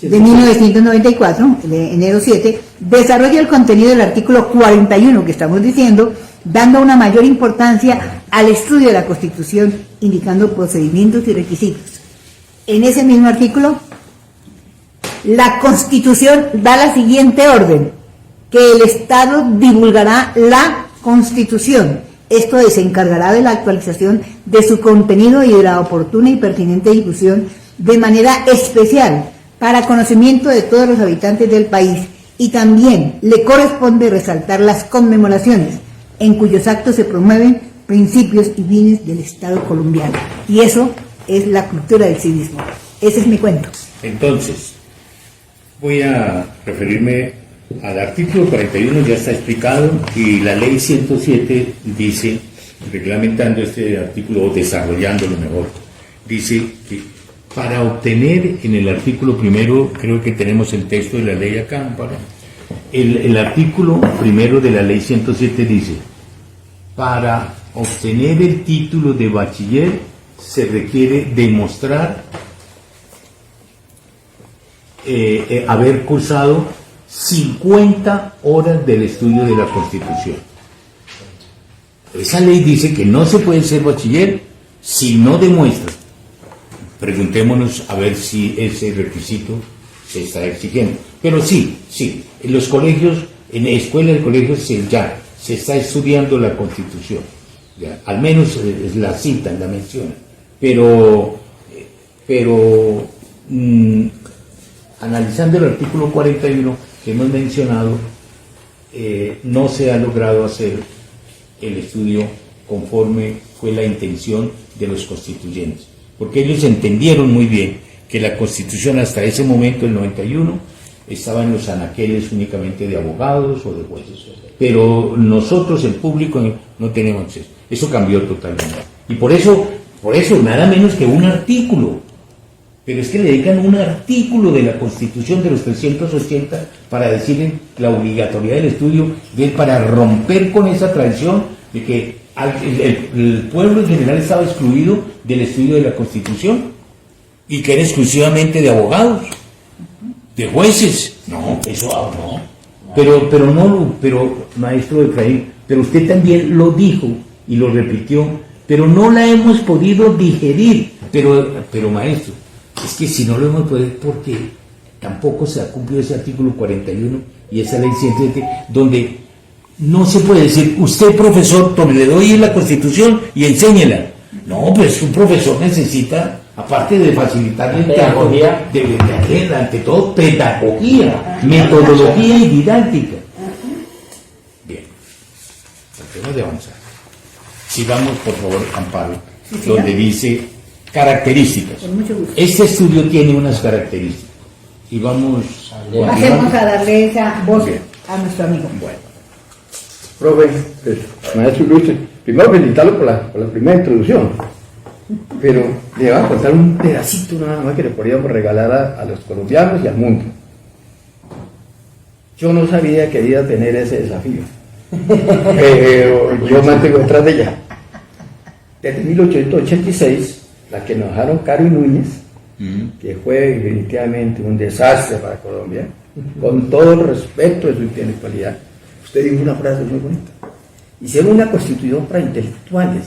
de 1994, de enero 7, desarrolla el contenido del artículo 41 que estamos diciendo, dando una mayor importancia al estudio de la Constitución, indicando procedimientos y requisitos. En ese mismo artículo, la Constitución da la siguiente orden: que el Estado divulgará la Constitución. Esto es, se encargará de la actualización de su contenido y de la oportuna y pertinente difusión de manera especial para conocimiento de todos los habitantes del país, y también le corresponde resaltar las conmemoraciones en cuyos actos se promueven principios y fines del Estado colombiano. Y eso es la cultura del civismo. Ese es mi cuento. Entonces, voy a referirme al artículo 41, ya está explicado, y la ley 107 dice, reglamentando este artículo o desarrollándolo mejor, dice que para obtener, en el artículo primero, creo que tenemos el texto de la ley acá, Amparo. El artículo primero de la ley 107 dice: para obtener el título de bachiller se requiere demostrar haber cursado 50 horas del estudio de la Constitución. Esa ley dice que no se puede ser bachiller si no demuestra. Preguntémonos a ver si ese requisito se está exigiendo. Pero sí, en los colegios, en escuelas y colegios ya se está estudiando la Constitución. Ya, al menos la citan, la mencionan. Pero analizando el artículo 41 que hemos mencionado, no se ha logrado hacer el estudio conforme fue la intención de los constituyentes, porque ellos entendieron muy bien que la Constitución hasta ese momento, el 91, estaba en los anaqueles únicamente de abogados o de jueces, pero nosotros, el público, no tenemos acceso. Eso cambió totalmente, y por eso nada menos que un artículo, pero es que le dedican un artículo de la Constitución de los 380 para decir la obligatoriedad del estudio, y es para romper con esa tradición de que el pueblo en general estaba excluido del estudio de la Constitución y que era exclusivamente de abogados, de jueces. No, eso no. Pero maestro Efraín, pero usted también lo dijo y lo repitió, pero no la hemos podido digerir. Pero maestro, es que si no lo hemos podido, porque tampoco se ha cumplido ese artículo 41 y esa ley 107, donde no se puede decir, usted profesor, le doy la Constitución y enséñela. No, pues un profesor necesita, aparte de facilitarle el Pedagogía. de hacer, ante todo, pedagogía, metodología y didáctica. Bien, tratemos de avanzar. Sigamos, por favor, Amparo, donde dice características. Con mucho gusto. Este estudio tiene unas características. Y vamos Pasemos a darle esa voz Bien. a nuestro amigo. Bueno, Profe, pues, maestro ilustre, primero felicitarlo por la primera introducción, pero le voy a contar un pedacito nada más que le podríamos regalar a los colombianos y al mundo. Yo no sabía que iba a tener ese desafío, pero yo mantengo detrás de ella. Desde 1886, la que nos dejaron Caro y Núñez, que fue definitivamente un desastre para Colombia, con todo el respeto de su intelectualidad. Usted dijo una frase muy bonita. Hicieron una constitución para intelectuales,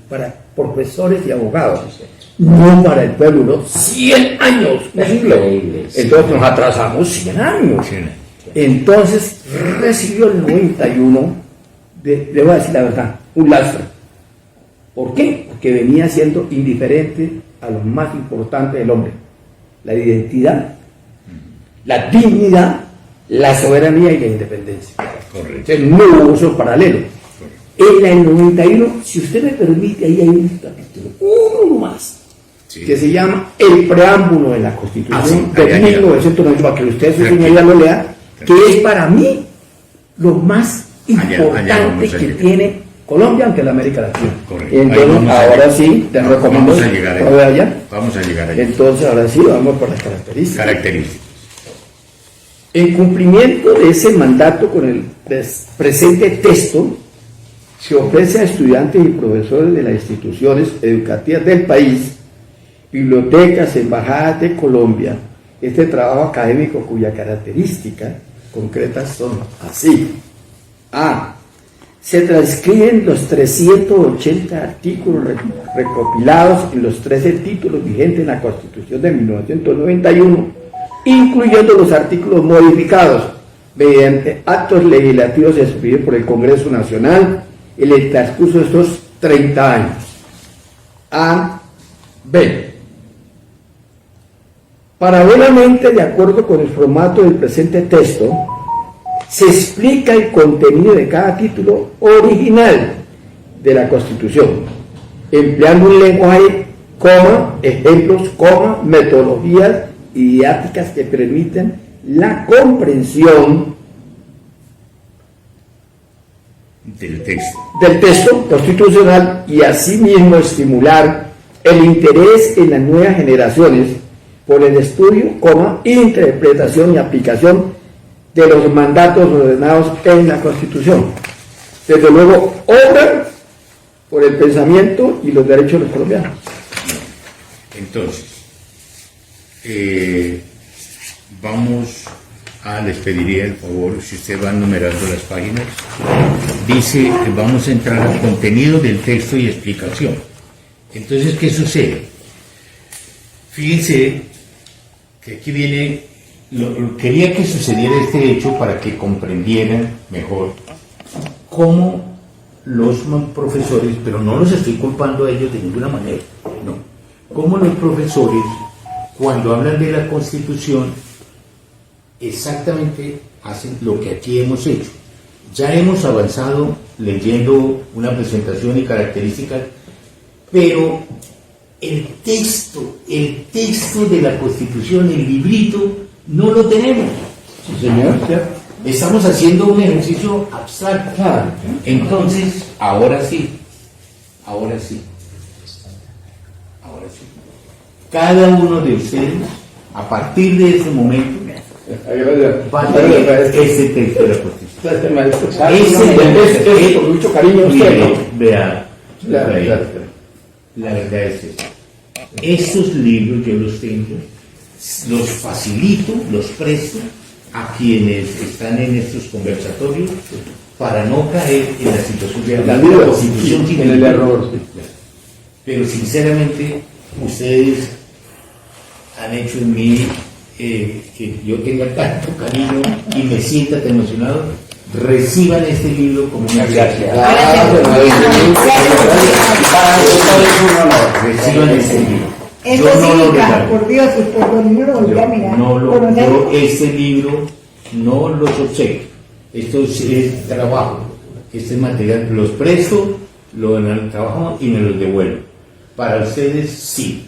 para profesores y abogados, no para el pueblo, ¿no? 100 años, un siglo. Entonces nos atrasamos 100 años. Entonces recibió el 91, le voy a decir la verdad, un lastre. ¿Por qué? Porque venía siendo indiferente a lo más importante del hombre: la identidad, la dignidad, la soberanía y la independencia. Correcto. Entonces no hubo uso paralelo. En el 91, si usted me permite, ahí hay un capítulo, uno más, Sí. que se llama El Preámbulo de la Constitución sí, de allá llega. 1990, para que usted, su Tranquilo. señoría, lo lea, que es para mí lo más Allá importante vamos a que llegar. tiene Colombia ante la América Latina. Correcto. Ahí Entonces, vamos a ahora llegar. sí, te recomiendo Vamos a llegar que lo vea ahí. allá. Vamos a llegar ahí. Entonces, ahora sí, vamos por las características. Características. En cumplimiento de ese mandato con el presente texto, se ofrece a estudiantes y profesores de las instituciones educativas del país, bibliotecas, embajadas de Colombia, este trabajo académico cuya característica concretas son así. A. Se transcriben los 380 artículos recopilados en los 13 títulos vigentes en la Constitución de 1991, incluyendo los artículos modificados mediante actos legislativos expididos por el Congreso Nacional en el transcurso de estos 30 años. A. B. Paralelamente, de acuerdo con el formato del presente texto, se explica el contenido de cada título original de la Constitución, empleando un lenguaje, ejemplos, metodologías y didácticas que permiten la comprensión Del texto. del texto constitucional y asimismo estimular el interés en las nuevas generaciones por el estudio, interpretación y aplicación de los mandatos ordenados en la Constitución. Desde luego, obran por el pensamiento y los derechos de los colombianos. Entonces, les pediría el favor, si usted va numerando las páginas, dice, vamos a entrar al contenido del texto y explicación. Entonces, ¿qué sucede? Fíjense que aquí viene, quería que sucediera este hecho para que comprendieran mejor cómo los profesores, pero no los estoy culpando a ellos de ninguna manera, no, cómo los profesores, cuando hablan de la Constitución, exactamente hacen lo que aquí hemos hecho. Ya hemos avanzado leyendo una presentación y características, pero el texto de la Constitución, el librito, no lo tenemos. Sí, señor. Estamos haciendo un ejercicio abstracto. Entonces, ahora sí. Cada uno de ustedes, a partir de ese momento, va a leer este texto de la Constitución. Con mucho cariño a usted. Vea, Claro. la verdad es esta. Estos libros yo los tengo, los facilito, los presto a quienes están en estos conversatorios para no caer en la situación de hablar de la Constitución sin en el error. Pero sinceramente, ustedes han hecho en mí que yo tenga tanto cariño y me sienta tan emocionado reciban este libro como una gracia. Reciban este libro. Eso Yo no lo significa, regalo. por Dios, y por no lo volví a mirar. Yo este libro no los obsequio. Esto es trabajo. Este material los presto, lo trabajo y me los devuelvo. Para ustedes sí,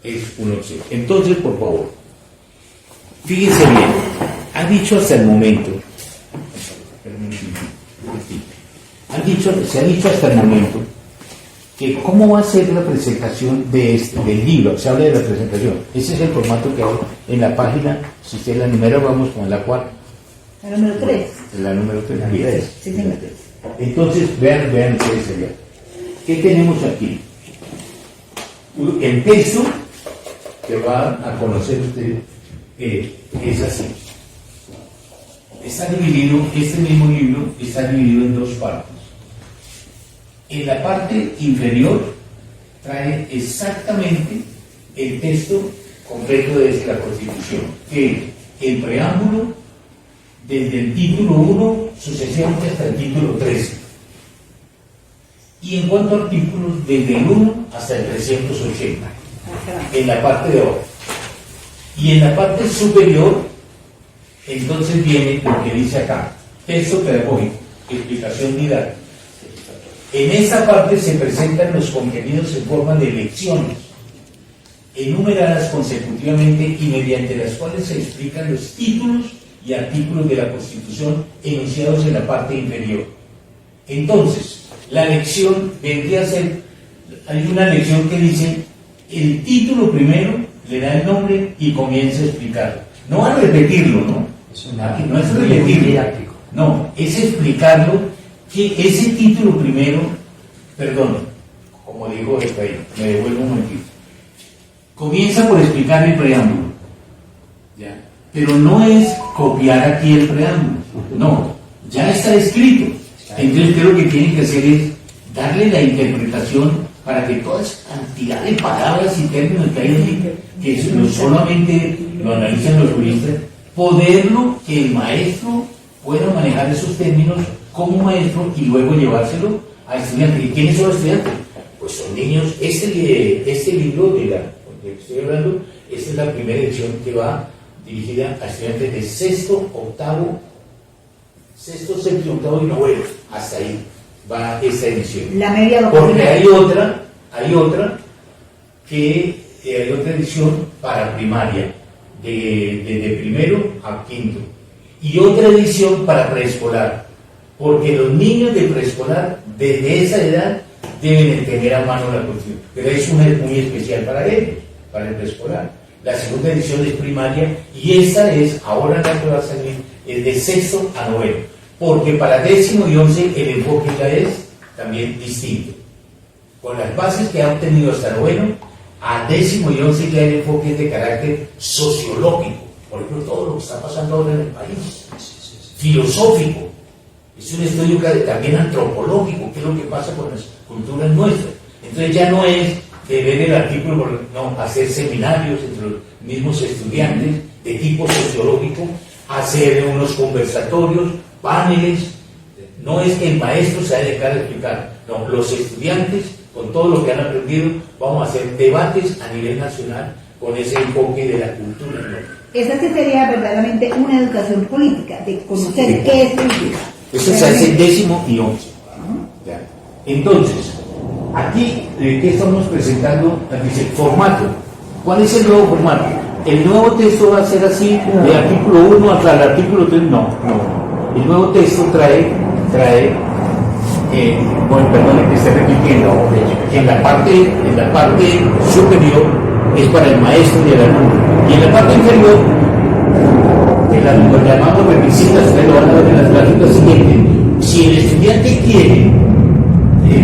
es un obsequio. Entonces, por favor, fíjense bien. Han dicho hasta el momento, se ha dicho hasta el momento que cómo va a ser la presentación del libro. Se habla de la presentación. Ese es el formato que hay en la página. Si usted la numera, vamos con la cual. La número 3. La número 3. Sí, señor. Entonces, vean ustedes allá. ¿Qué tenemos aquí? El texto que va a conocer usted es así. Está dividido, este mismo libro está dividido en dos partes. En la parte inferior trae exactamente el texto completo de la Constitución, que el preámbulo desde el título 1 sucesivamente hasta el título 13. Y en cuanto a artículos, desde el 1 hasta el 380, en la parte de abajo. Y en la parte superior, entonces viene lo que dice acá, texto pedagógico, explicación didáctica. En esta parte se presentan los contenidos en forma de lecciones, enumeradas consecutivamente y mediante las cuales se explican los títulos y artículos de la Constitución enunciados en la parte inferior. Entonces, la lección vendría a ser, hay una lección que dice, el título primero le da el nombre y comienza a explicarlo. No a repetirlo, ¿no? No es repetirlo, no, es explicarlo, que ese título primero, perdón, como digo, me devuelvo un momentito, comienza por explicar el preámbulo, ¿ya? Pero no es copiar aquí el preámbulo, no, ya está escrito. Entonces creo que tienen que hacer es darle la interpretación para que toda esa cantidad de palabras y términos que hay allí, que solamente lo analizan los juristas, poderlo, que el maestro pueda manejar esos términos como maestro y luego llevárselo a estudiantes. ¿Y quiénes son los estudiantes? Pues son niños. Este libro del que estoy hablando, esta es la primera edición que va dirigida a estudiantes de sexto, séptimo, octavo y noveno. Hasta ahí va esta edición. La media lo porque hay otra edición para primaria, desde primero a quinto, y otra edición para preescolar, porque los niños de preescolar desde esa edad deben tener a mano la Constitución, pero es una muy especial para ellos, para el preescolar. La segunda edición es primaria y esta es, ahora la que va a salir, es de sexto a noveno, porque para décimo y 11 el enfoque ya es también distinto. Con las bases que ha obtenido hasta noveno, a décimo y 11 ya el enfoque es de carácter sociológico, por ejemplo, todo lo que está pasando ahora en el país, filosófico, es un estudio también antropológico, qué es lo que pasa con las culturas nuestras. Entonces ya no es de ver el artículo, no, hacer seminarios entre los mismos estudiantes de tipo sociológico, hacer unos conversatorios, paneles. No es que el maestro se haya dejado de explicar, no, los estudiantes, con todo lo que han aprendido, vamos a hacer debates a nivel nacional con ese enfoque de la cultura, ¿no? Esa sí sería verdaderamente una educación política, de conocer qué es política. Eso se hace en décimo y 11. ¿Ya? Entonces, aquí, ¿qué estamos presentando? Dice, formato. ¿Cuál es el nuevo formato? El nuevo texto va a ser así, de artículo 1 hasta el artículo 3. No. El nuevo texto trae bueno, perdón que esté repitiendo, en la parte superior es para el maestro y el alumno, y en la parte inferior, el alumno, le llamamos requisitas, ustedes lo van a ver en las gráficas siguientes. Si el estudiante quiere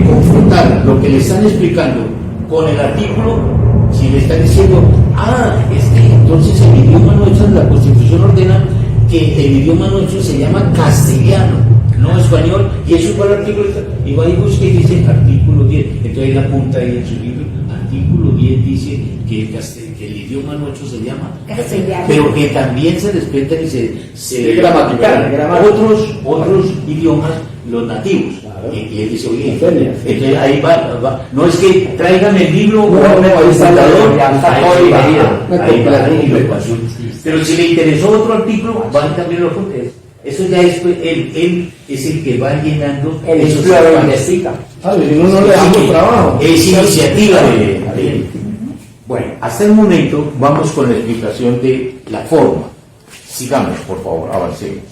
confrontar lo que le están explicando con el artículo, si le están diciendo, entonces el idioma nuestro, la Constitución ordena que el idioma nuestro se llama castellano, no español, y eso para el artículo, y va y busca y dice artículo 10, entonces la punta ahí en su libro, artículo 10 dice que el idioma nuestro se llama Castellano. pero que también se respeta y se Gramatical. otros idiomas, los nativos. Claro. Y él dice, oye, Entonces, entonces ahí va. No es que traigan el libro No, ahí está computador, ya está ahí todo va, dividido. ahí va, y lo pasó. Pero si le interesó otro artículo, van también los fuentes. Eso ya es, él es el que va llenando El esos explora espacios. investiga. Si no, no le damos trabajo. Es iniciativa de. Bueno, hasta el momento vamos con la explicación de la forma. Sigamos, por favor, avancemos.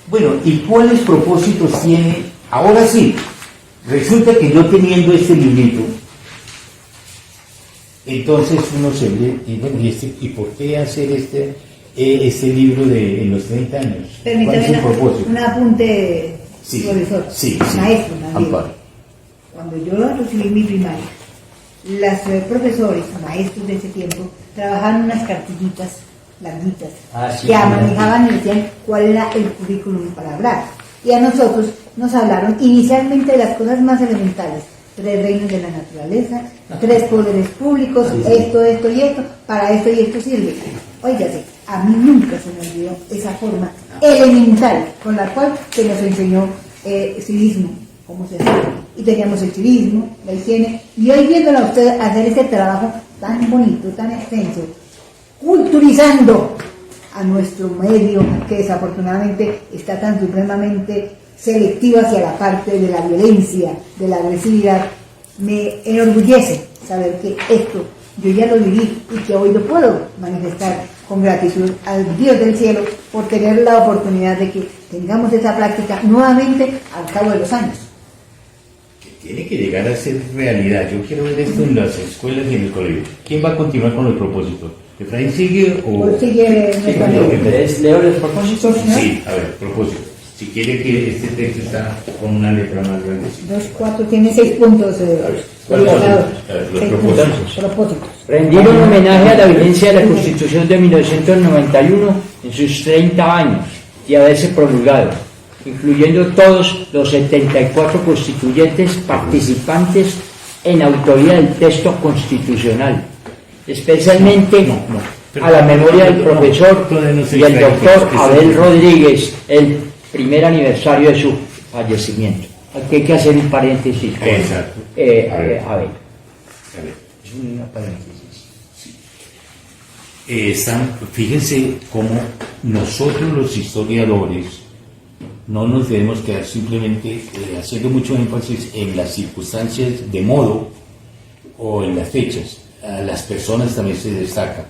Bueno, ¿y cuáles propósitos tiene? Ahora sí, resulta que yo teniendo este librito, entonces uno se ve, y bueno, ¿y por qué hacer este libro en los 30 años? ¿Cuál es Permítame el propósito? un apunte, Sí, profesor, sí. maestro, más bien. Amparo. Cuando yo recibí mi primaria, las profesores, maestros de ese tiempo, trabajaban unas cartillitas larguitas Sí, que sí, manejaban y decían cuál era el currículum para hablar. Y a nosotros nos hablaron inicialmente de las cosas más elementales: 3 reinos de la naturaleza, 3 poderes públicos, esto y esto, para esto y esto sirve. Óigase, a mí nunca se me olvidó esa forma elemental con la cual se nos enseñó civismo, cómo se hace. Y teníamos el civismo, la higiene, y hoy viéndola a usted hacer este trabajo tan bonito, tan extenso, culturizando a nuestro medio, que desafortunadamente está tan supremamente selectivo hacia la parte de la violencia, de la agresividad, me enorgullece saber que esto yo ya lo viví y que hoy lo puedo manifestar con gratitud al Dios del cielo por tener la oportunidad de que tengamos esa práctica nuevamente al cabo de los años. Tiene que llegar a ser realidad. Yo quiero ver esto en las escuelas y en el colegio. ¿Quién va a continuar con los propósitos? ¿Efraín sigue o...? Por sigue nuestro amigo. ¿Leo los propósitos? Sí, a ver, propósito. Si quiere que este texto está con una letra más grande. 2, 4, tiene 6 puntos. ¿Cuáles son? orientador. A ver, los 6 propósitos. puntos, propósitos. Rendir un homenaje a la vigencia de la Constitución de 1991 en sus 30 años de haberse promulgado, incluyendo todos los 74 constituyentes participantes en autoría del texto constitucional, especialmente a la memoria del profesor y el doctor Abel Rodríguez, el primer aniversario de su fallecimiento. Aquí hay que hacer un paréntesis con Exacto. Abel. A ver. Es una paréntesis. Fíjense cómo nosotros los historiadores no nos debemos quedar simplemente haciendo mucho énfasis en las circunstancias de modo o en las fechas. A las personas también se destaca.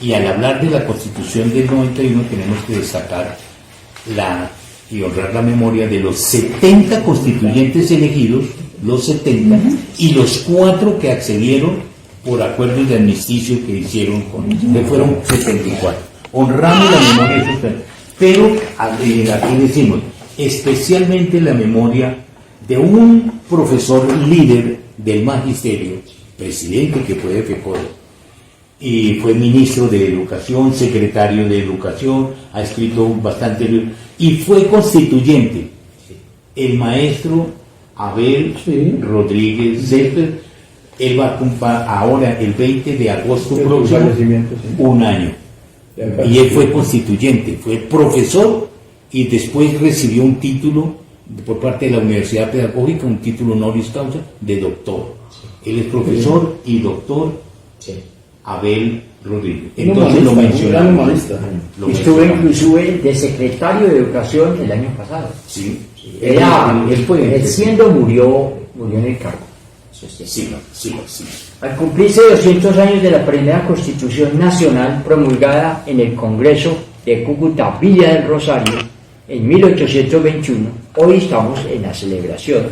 Y al hablar de la Constitución del 91 tenemos que destacar y honrar la memoria de los 70 constituyentes elegidos, los 70, y los 4 que accedieron por acuerdos de amnisticio que hicieron que fueron 74. Honramos la memoria de esos 30. Pero aquí decimos, especialmente la memoria de un profesor líder del magisterio, presidente que fue de FECODE, y fue ministro de Educación, secretario de Educación, ha escrito bastante libros, y fue constituyente, el maestro Abel Rodríguez Céspedes. Él va a cumplir ahora, el 20 de agosto próximo, un año. Y él fue constituyente, fue profesor y después recibió un título por parte de la Universidad Pedagógica, un título honoris causa de doctor. Él es profesor y doctor Abel Rodríguez. Entonces lo mencionamos. Estuve inclusive de secretario de Educación el año pasado. Sí. Él siendo murió en el cargo. Sí. Al cumplirse 200 años de la primera Constitución Nacional promulgada en el Congreso de Cúcuta, Villa del Rosario, en 1821, hoy estamos en la celebración.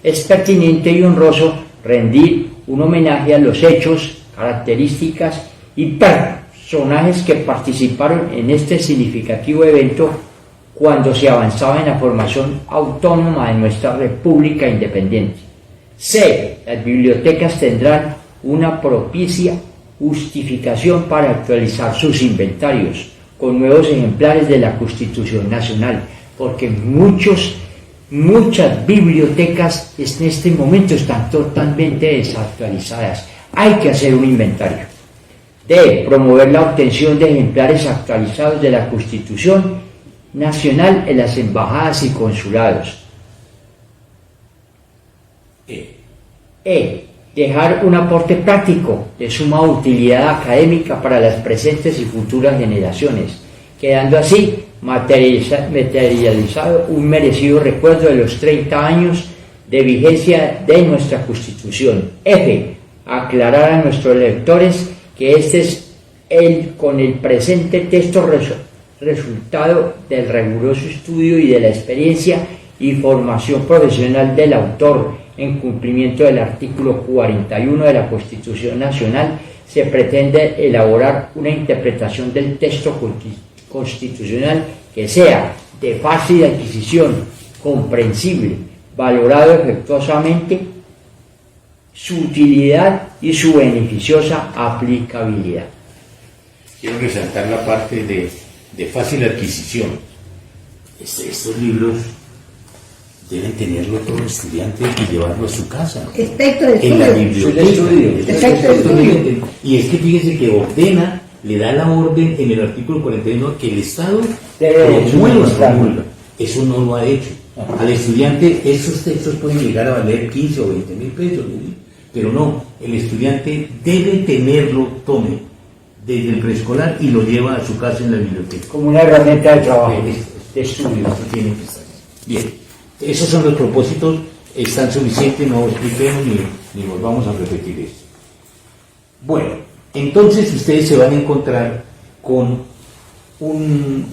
Es pertinente y honroso rendir un homenaje a los hechos, características y personajes que participaron en este significativo evento cuando se avanzaba en la formación autónoma de nuestra República Independiente. C. Las bibliotecas tendrán una propicia justificación para actualizar sus inventarios con nuevos ejemplares de la Constitución Nacional, porque muchos Muchas bibliotecas en este momento están totalmente desactualizadas. Hay que hacer un inventario. D. Promover la obtención de ejemplares actualizados de la Constitución Nacional en las embajadas y consulados. E. Dejar un aporte práctico de suma utilidad académica para las presentes y futuras generaciones, quedando así materializado un merecido recuerdo de los 30 años de vigencia de nuestra Constitución. F. Aclarar a nuestros lectores que este es con el presente texto resultado del riguroso estudio y de la experiencia y formación profesional del autor. En cumplimiento del artículo 41 de la Constitución Nacional, se pretende elaborar una interpretación del texto constitucional que sea de fácil adquisición, comprensible, valorado efectuosamente su utilidad y su beneficiosa aplicabilidad. Quiero resaltar la parte de fácil adquisición. Estos libros deben tenerlo todo estudiante y llevarlo a su casa. Respecto del En la estudio. biblioteca. Y es que fíjese que ordena, le da la orden en el artículo 41 que el Estado promulga. Eso no lo ha hecho. Al estudiante esos textos pueden llegar a valer 15 o 20 mil pesos, pero no, el estudiante debe tenerlo, tome, desde el preescolar y lo lleva a su casa en la biblioteca. Como una herramienta de trabajo, de estudio. Tiene que estar. Bien. Esos son los propósitos, están suficientes, no expliquemos ni volvamos a repetir esto. Bueno, entonces ustedes se van a encontrar con un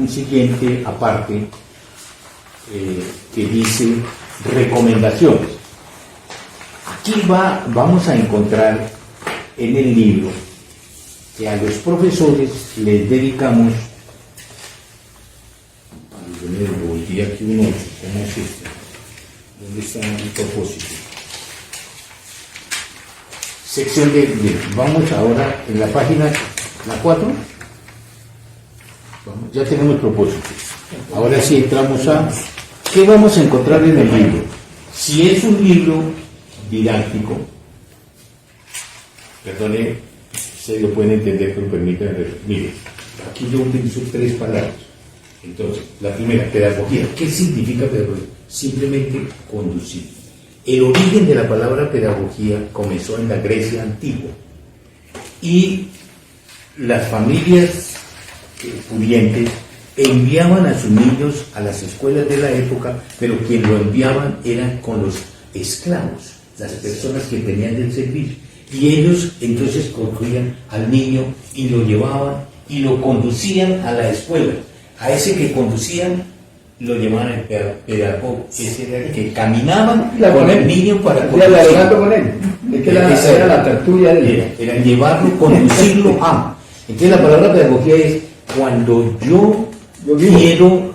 siguiente aparte que dice recomendaciones. Aquí vamos a encontrar en el libro que a los profesores les dedicamos. Lo volví aquí un 8, ¿cómo es esto? ¿Dónde está el propósito? Sección vamos ahora en la página, la 4. Ya tenemos propósitos. Ahora sí entramos a, ¿qué vamos a encontrar en el libro? Si es un libro didáctico, perdone, ustedes lo pueden entender, pero permítanme ver. Mire, aquí yo utilizo 3 palabras. Entonces, la primera, pedagogía. ¿Qué significa pedagogía? Simplemente conducir. El origen de la palabra pedagogía comenzó en la Grecia antigua y las familias pudientes enviaban a sus niños a las escuelas de la época, pero quien lo enviaban eran con los esclavos, las personas que tenían del servicio, y ellos entonces cogían al niño y lo llevaban y lo conducían a la escuela. A ese que conducían lo llamaban el pedagogo, ese era el que caminaban con el niño para conducirlo. con él. Es que era la tertulia de él. Era llevarlo, conducirlo a. Entonces la palabra pedagogía es cuando yo quiero,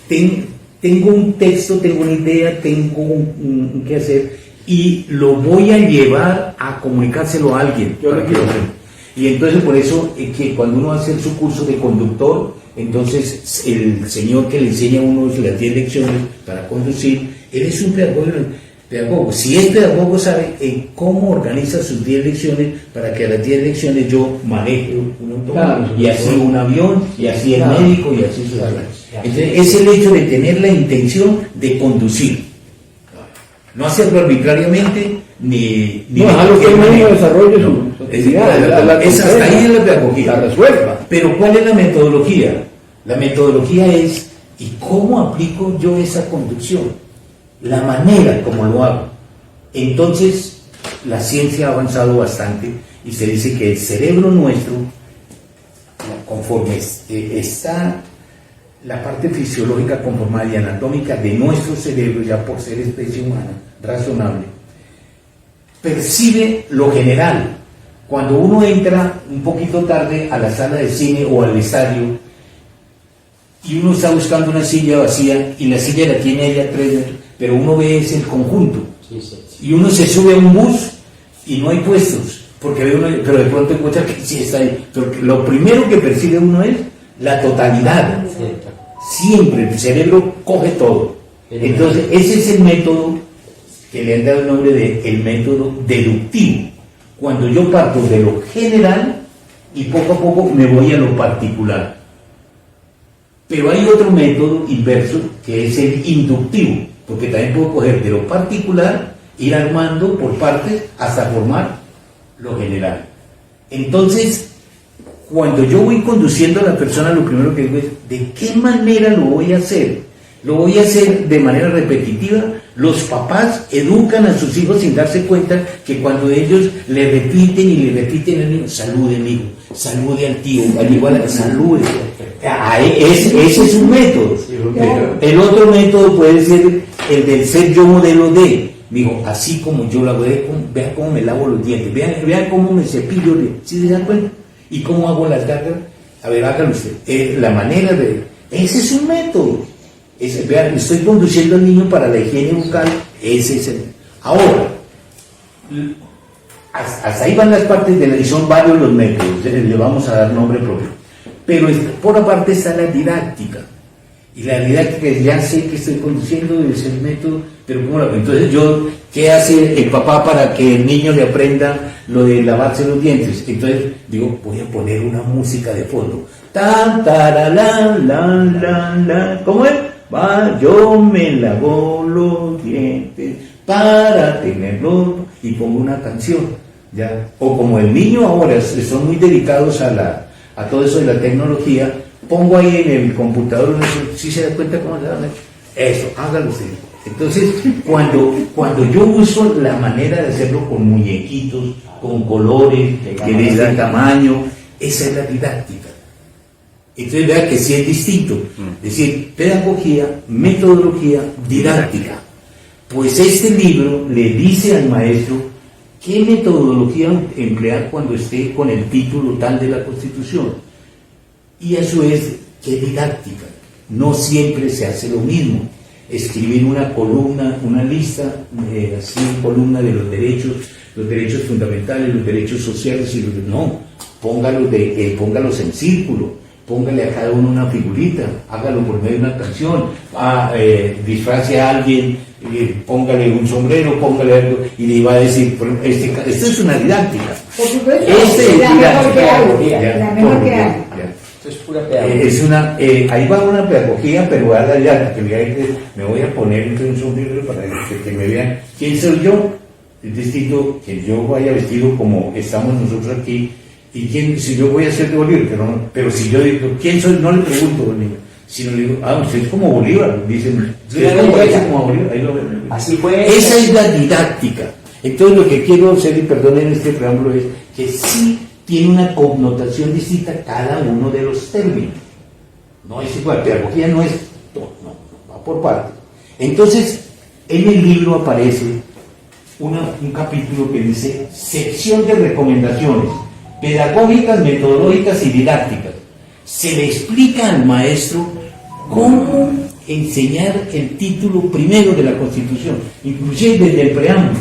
tengo un texto, tengo una idea, tengo un qué hacer y lo voy a llevar a comunicárselo a alguien. Y entonces por eso que cuando uno va a hacer su curso de conductor, entonces el señor que le enseña a uno las 10 lecciones para conducir, él es un pedagogo. Si es pedagogo sabe cómo organiza sus 10 lecciones para que a las 10 lecciones yo maneje un automóvil, y así un avión, y así el médico, y así su Entonces es el hecho de tener la intención de conducir. No hacerlo arbitrariamente, ni dejarlo que el niño desarrolle su es hasta ahí en la pedagogía. La resuelva. Pero ¿cuál es la metodología? La metodología es ¿y cómo aplico yo esa conducción? La manera como lo hago. Entonces la ciencia ha avanzado bastante y se dice que el cerebro nuestro, conforme está la parte fisiológica conformada y anatómica de nuestro cerebro, ya por ser especie humana razonable, percibe lo general. Cuando uno entra un poquito tarde a la sala de cine o al estadio y uno está buscando una silla vacía y la silla la tiene ella 3 metros, pero uno ve ese el conjunto, y uno se sube a un bus y no hay puestos, porque ve uno, pero de pronto encuentra que sí está ahí. Pero lo primero que percibe uno es la totalidad. Siempre el cerebro coge todo. Entonces, ese es el método que le han dado el nombre de el método deductivo. Cuando yo parto de lo general y poco a poco me voy a lo particular. Pero hay otro método inverso que es el inductivo, porque también puedo coger de lo particular, ir armando por partes hasta formar lo general. Entonces, cuando yo voy conduciendo a la persona, lo primero que digo es, ¿de qué manera lo voy a hacer? Lo voy a hacer de manera repetitiva. Los papás educan a sus hijos sin darse cuenta que cuando ellos le repiten y le repiten al niño, salude hijo, salude al tío, al igual, salude. Ese es un método. El otro método puede ser el del ser yo modelo de. Digo, así como yo lo hago, vean cómo me lavo los dientes, vean cómo me cepillo, ¿sí se dan cuenta? Y cómo hago las garras. A ver, hágalo usted. La manera de. Ese es un método. Vean, estoy conduciendo al niño para la higiene bucal. Ese es el. Ahora, hasta ahí van las partes y son varios los métodos. Le vamos a dar nombre propio. Pero por aparte está la didáctica. Y la didáctica es, ya sé que estoy conduciendo, debe ser el método, pero ¿cómo lo hago? Entonces ¿qué hace el papá para que el niño le aprenda lo de lavarse los dientes? Entonces digo, voy a poner una música de fondo. Tan, taralán, lan, lan, lan. ¿Cómo es? Va, yo me lavo los dientes para tenerlo, y pongo una canción, ¿ya? O como el niño ahora son muy dedicados a todo eso de la tecnología, pongo ahí en el computador, ¿sí se da cuenta cómo se da? Eso, hágalo usted. Entonces, cuando yo uso la manera de hacerlo con muñequitos, con colores, que de este tamaño, esa es la didáctica. Entonces vea que sí es distinto. Es decir, pedagogía, metodología, didáctica. Pues este libro le dice al maestro qué metodología emplear cuando esté con el título tal de la Constitución. Y a su vez, qué didáctica. No siempre se hace lo mismo. Escribir una columna, una lista, así columna de los derechos fundamentales, los derechos sociales, y no, póngalos en círculo. Póngale a cada uno una figurita, hágalo por medio de una canción, disfrace a alguien, póngale un sombrero, póngale algo, y le va a decir, esto es una didáctica. Por supuesto, Es la mejor que hay. La mejor que hay. Esto es pura pedagogía. Ahí va una pedagogía, pero a la didáctica, que me voy a poner entre un sombrero para que me vean quién soy yo. Es distinto que yo vaya vestido como estamos nosotros aquí. ¿Y quién? Si yo voy a ser de Bolívar, pero si yo digo, ¿quién soy? No le pregunto, Bolívar, sino le digo, usted es como Bolívar, dicen, usted no parece como Bolívar, ahí lo ven. Así fue. Esa es la didáctica. Entonces lo que quiero hacer, y perdonen este preámbulo, es que sí tiene una connotación distinta cada uno de los términos. No es igual, pedagogía no es, no, va por partes. Entonces, en el libro aparece un capítulo que dice, sección de recomendaciones pedagógicas, metodológicas y didácticas. Se le explica al maestro cómo enseñar el título primero de la Constitución, inclusive desde el preámbulo.